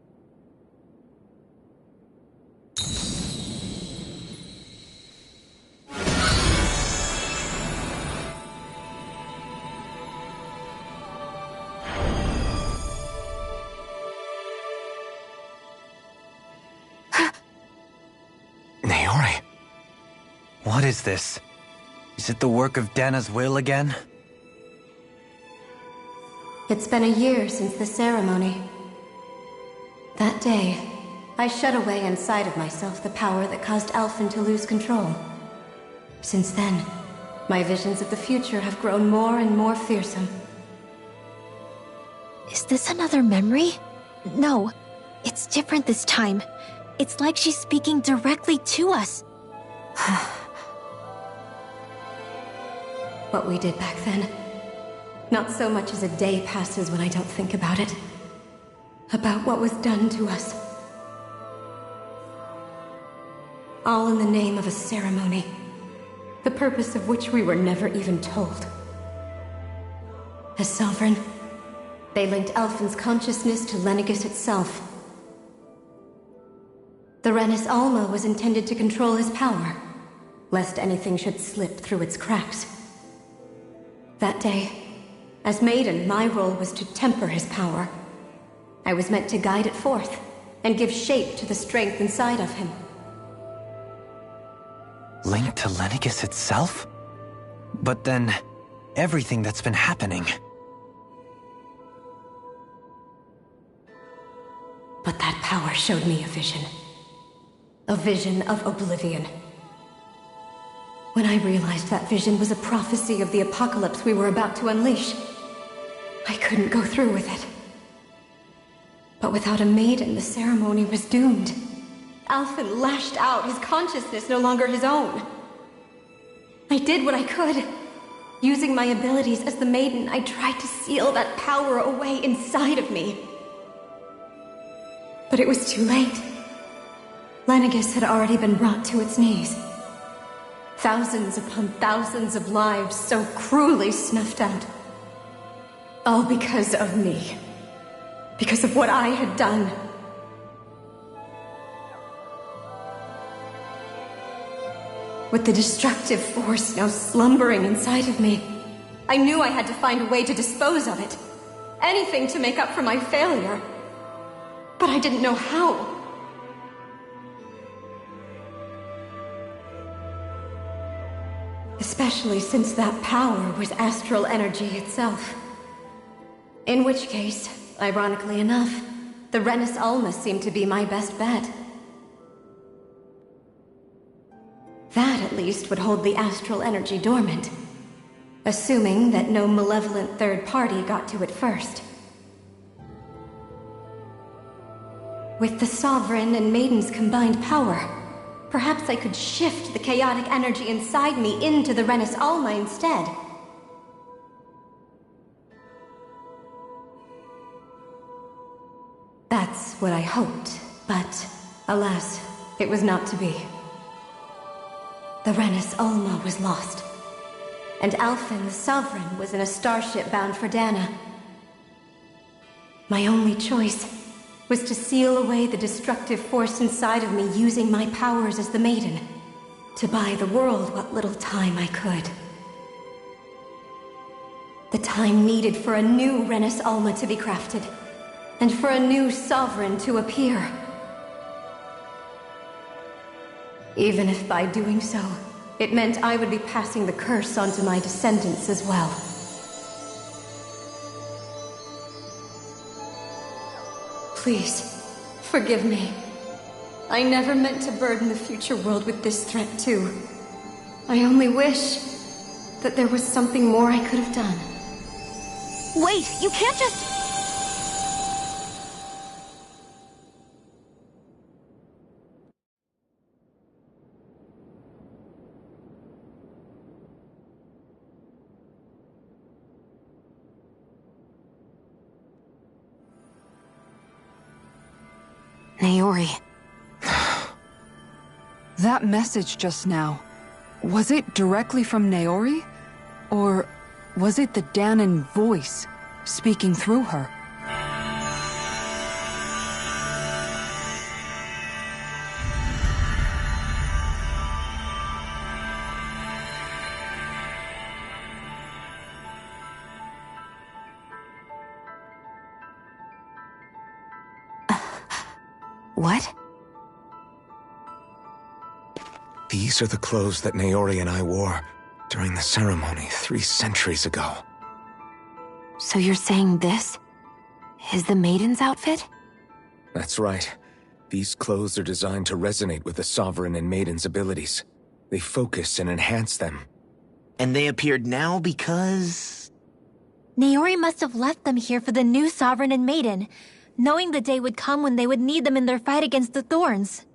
Naori. What is this? Is it the work of Dana's will again? It's been a year since the ceremony. That day, I shut away inside of myself the power that caused Alphen to lose control. Since then, my visions of the future have grown more and more fearsome. Is this another memory? No, it's different this time. It's like she's speaking directly to us. What we did back then. Not so much as a day passes when I don't think about it. About what was done to us. All in the name of a ceremony. The purpose of which we were never even told. As Sovereign, they linked Alphen's consciousness to Lenegis itself. The Renis Alma was intended to control his power, lest anything should slip through its cracks. That day, as Maiden, my role was to temper his power. I was meant to guide it forth, and give shape to the strength inside of him. Linked to Lenegis itself? But then, everything that's been happening... But that power showed me a vision. A vision of oblivion. When I realized that vision was a prophecy of the apocalypse we were about to unleash, I couldn't go through with it. But without a maiden, the ceremony was doomed. Alphen lashed out, his consciousness no longer his own. I did what I could. Using my abilities as the maiden, I tried to seal that power away inside of me. But it was too late. Lenegis had already been brought to its knees. Thousands upon thousands of lives so cruelly snuffed out. All because of me. Because of what I had done. With the destructive force now slumbering inside of me, I knew I had to find a way to dispose of it. Anything to make up for my failure. But I didn't know how. Especially since that power was astral energy itself. In which case, ironically enough, the Renis Alma seemed to be my best bet. That, at least, would hold the astral energy dormant. Assuming that no malevolent third party got to it first. With the Sovereign and Maiden's combined power, perhaps I could shift the chaotic energy inside me into the Renis Alma instead. That's what I hoped, but alas, it was not to be. The Renis Alma was lost, and Alphen the Sovereign was in a starship bound for Dana. My only choice was to seal away the destructive force inside of me using my powers as the Maiden, to buy the world what little time I could. The time needed for a new Renis Alma to be crafted, and for a new Sovereign to appear. Even if by doing so, it meant I would be passing the curse onto my descendants as well. Please, forgive me. I never meant to burden the future world with this threat, too. I only wish that there was something more I could have done. Wait, you can't just... Naori. That message just now, was it directly from Naori? Or was it the Danon voice speaking through her? What? These are the clothes that Naori and I wore during the ceremony 3 centuries ago. So you're saying this is the Maiden's outfit? That's right. These clothes are designed to resonate with the Sovereign and Maiden's abilities. They focus and enhance them. And they appeared now because... Naori must have left them here for the new Sovereign and Maiden, knowing the day would come when they would need them in their fight against the Thorns.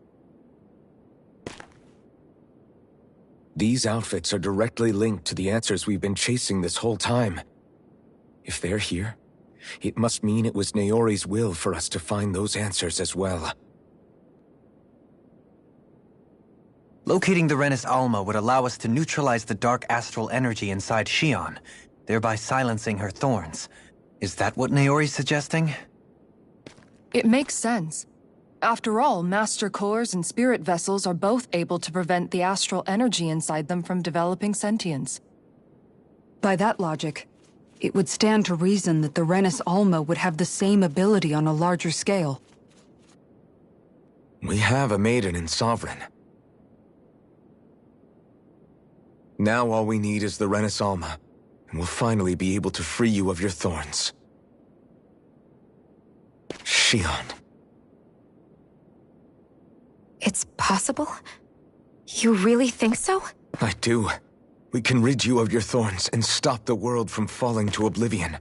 These outfits are directly linked to the answers we've been chasing this whole time. If they're here, it must mean it was Naori's will for us to find those answers as well. Locating the Renis Alma would allow us to neutralize the dark astral energy inside Xion, thereby silencing her thorns. Is that what Naori's suggesting? It makes sense. After all, Master Cores and Spirit Vessels are both able to prevent the astral energy inside them from developing sentience. By that logic, it would stand to reason that the Renis Alma would have the same ability on a larger scale. We have a Maiden and Sovereign. Now all we need is the Renis Alma, and we'll finally be able to free you of your thorns. Xion. It's possible? You really think so? I do. We can rid you of your thorns and stop the world from falling to oblivion.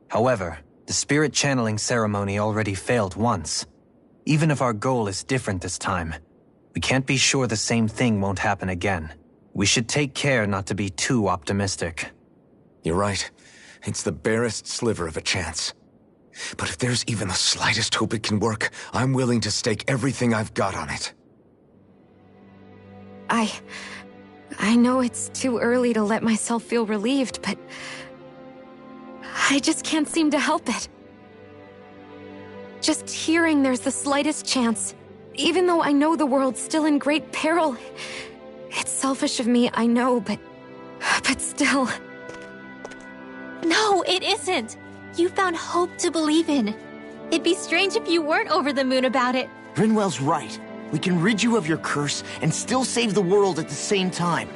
However, the spirit channeling ceremony already failed once. Even if our goal is different this time, we can't be sure the same thing won't happen again. We should take care not to be too optimistic. You're right. It's the barest sliver of a chance. But if there's even the slightest hope it can work, I'm willing to stake everything I've got on it. I know it's too early to let myself feel relieved, but I just can't seem to help it. Just hearing there's the slightest chance, even though I know the world's still in great peril. It's selfish of me, I know, but still. No, it isn't. You found hope to believe in. It'd be strange if you weren't over the moon about it. Rinwell's right. We can rid you of your curse and still save the world at the same time.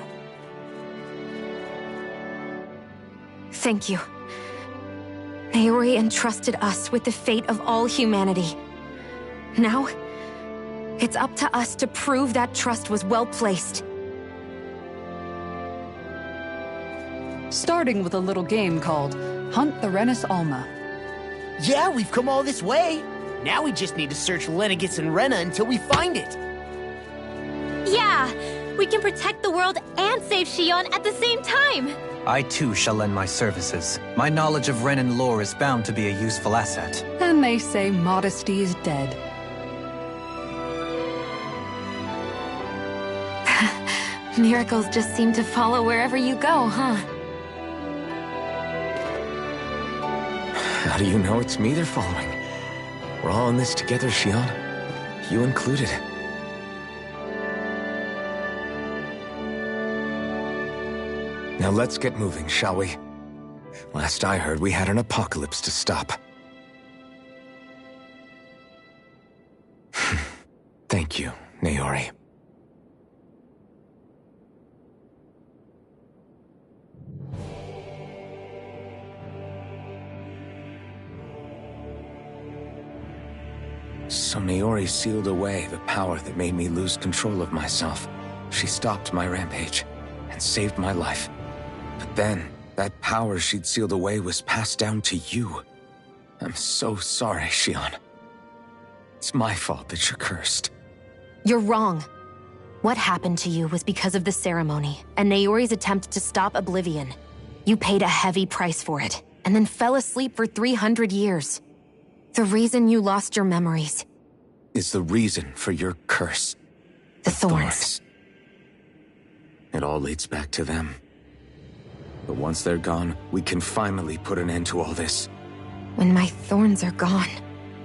Thank you. Naori entrusted us with the fate of all humanity. Now, it's up to us to prove that trust was well placed. Starting with a little game called Hunt the Renis Alma. Yeah, we've come all this way. Now we just need to search Lenegis and Rena until we find it. Yeah, we can protect the world and save Xion at the same time. I too shall lend my services. My knowledge of Renan lore is bound to be a useful asset. And they say modesty is dead. Miracles just seem to follow wherever you go, huh? How do you know it's me they're following? We're all in this together, Xion. You included. Now let's get moving, shall we? Last I heard, we had an apocalypse to stop. Thank you, Naori. So Naori sealed away the power that made me lose control of myself. She stopped my rampage and saved my life. But then, that power she'd sealed away was passed down to you. I'm so sorry, Xion. It's my fault that you're cursed. You're wrong. What happened to you was because of the ceremony and Naori's attempt to stop Oblivion. You paid a heavy price for it, and then fell asleep for 300 years. The reason you lost your memories is the reason for your curse. The thorns. It all leads back to them. But once they're gone, we can finally put an end to all this. When my thorns are gone,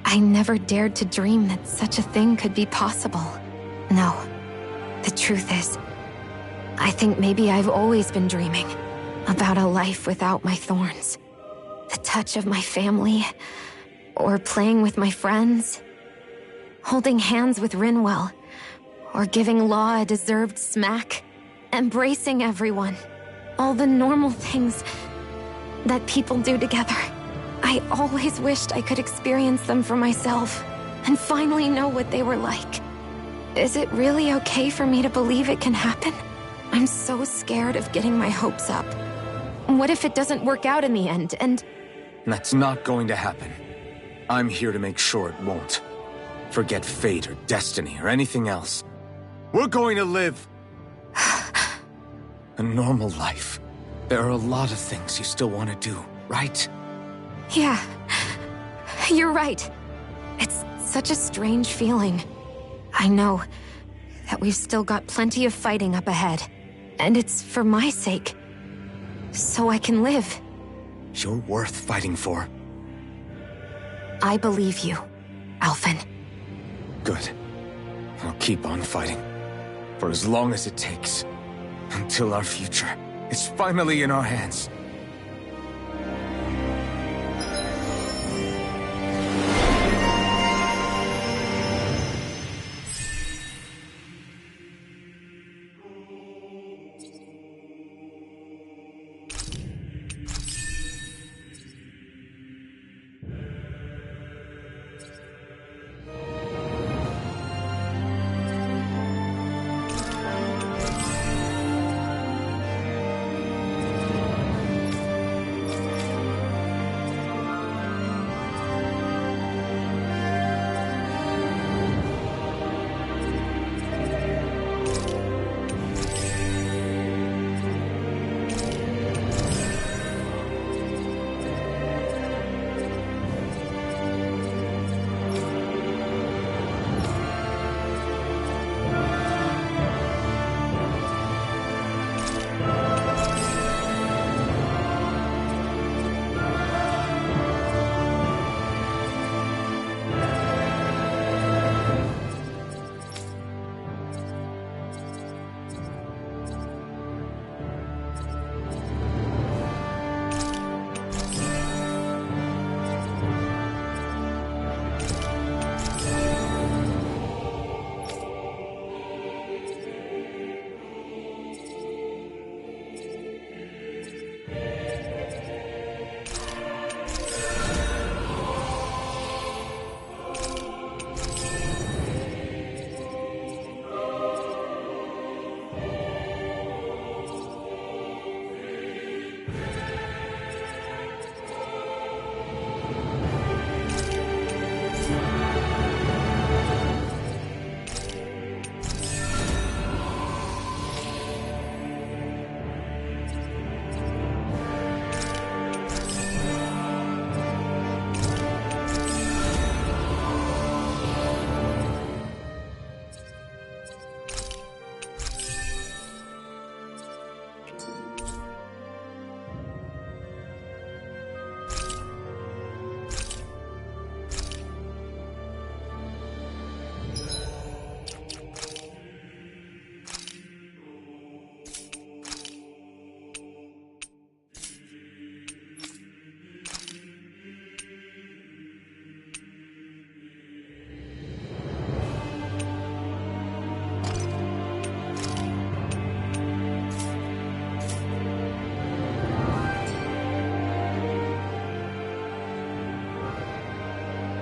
I never dared to dream that such a thing could be possible. No. The truth is, I think maybe I've always been dreaming about a life without my thorns. The touch of my family, or playing with my friends, holding hands with Rinwell, or giving Law a deserved smack, embracing everyone. All the normal things that people do together. I always wished I could experience them for myself, and finally know what they were like. Is it really okay for me to believe it can happen? I'm so scared of getting my hopes up. What if it doesn't work out in the end, and... That's not going to happen. I'm here to make sure it won't. Forget fate or destiny or anything else. We're going to live a normal life. There are a lot of things you still want to do, right? Yeah, you're right. It's such a strange feeling. I know that we've still got plenty of fighting up ahead, and it's for my sake, so I can live. You're worth fighting for. I believe you, Alphen. Good. I'll keep on fighting. For as long as it takes. Until our future is finally in our hands.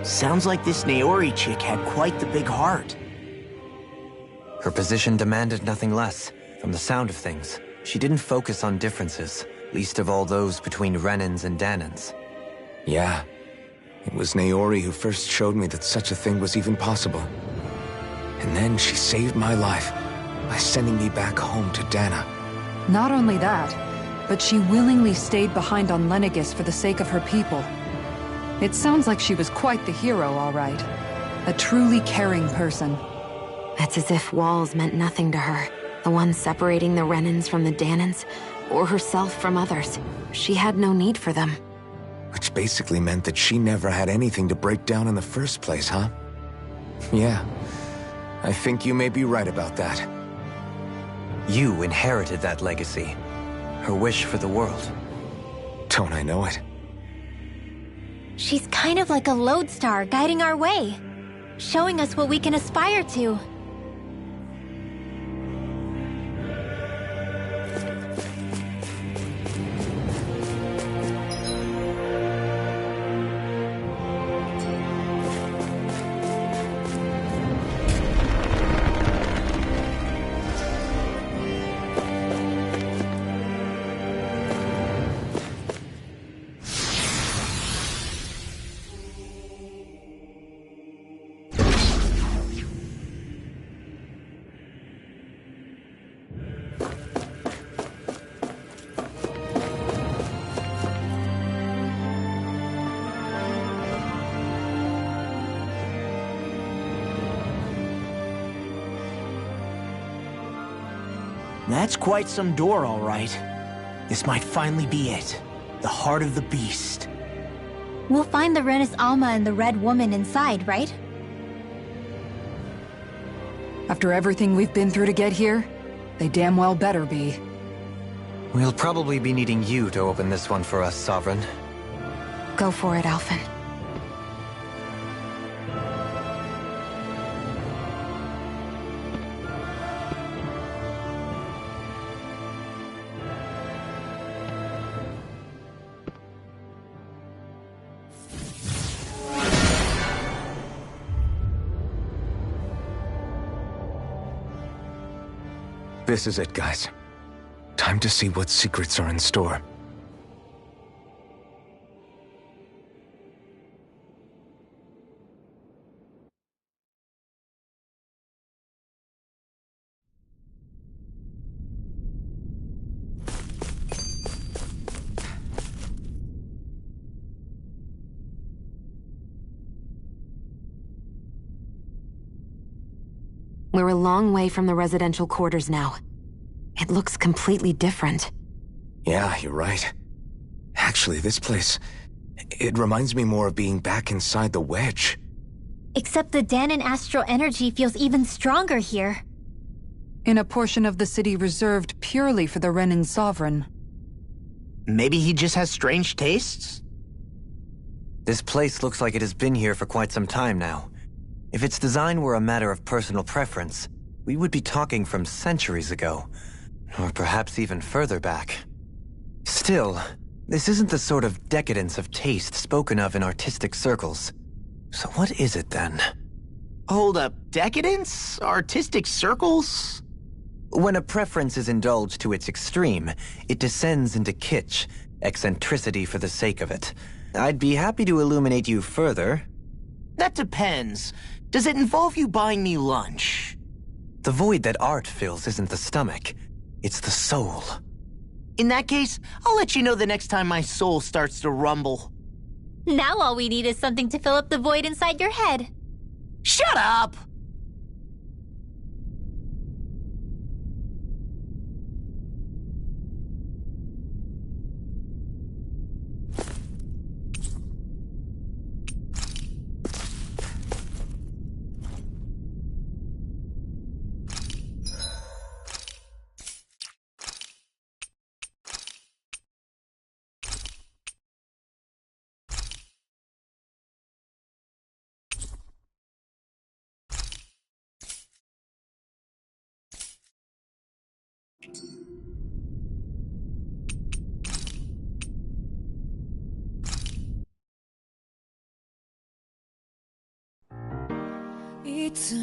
Sounds like this Naori chick had quite the big heart. Her position demanded nothing less. From the sound of things, she didn't focus on differences, least of all those between Renans and Danans. Yeah. It was Naori who first showed me that such a thing was even possible. And then she saved my life by sending me back home to Dana. Not only that, but she willingly stayed behind on Lenegis for the sake of her people. It sounds like she was quite the hero, all right. A truly caring person. It's as if walls meant nothing to her. The ones separating the Renans from the Danans, or herself from others. She had no need for them. Which basically meant that she never had anything to break down in the first place, huh? Yeah. I think you may be right about that. You inherited that legacy. Her wish for the world. Don't I know it? She's kind of like a lodestar guiding our way, showing us what we can aspire to. That's quite some door, all right. This might finally be it. The heart of the beast. We'll find the Renis Alma and the Red Woman inside, right? After everything we've been through to get here, they damn well better be. We'll probably be needing you to open this one for us, Sovereign. Go for it, Alphen. This is it, guys. Time to see what secrets are in store. We're a long way from the residential quarters now. It looks completely different. Yeah, you're right. Actually, this place... it reminds me more of being back inside the Wedge. Except the Danan astral energy feels even stronger here. In a portion of the city reserved purely for the Renin Sovereign. Maybe he just has strange tastes? This place looks like it has been here for quite some time now. If its design were a matter of personal preference, we would be talking from centuries ago. Or perhaps even further back. Still, this isn't the sort of decadence of taste spoken of in artistic circles. So what is it then? Hold up, decadence? Artistic circles? When a preference is indulged to its extreme, it descends into kitsch, eccentricity for the sake of it. I'd be happy to illuminate you further. That depends. Does it involve you buying me lunch? The void that art fills isn't the stomach, it's the soul. In that case, I'll let you know the next time my soul starts to rumble. Now all we need is something to fill up the void inside your head. Shut up! いつ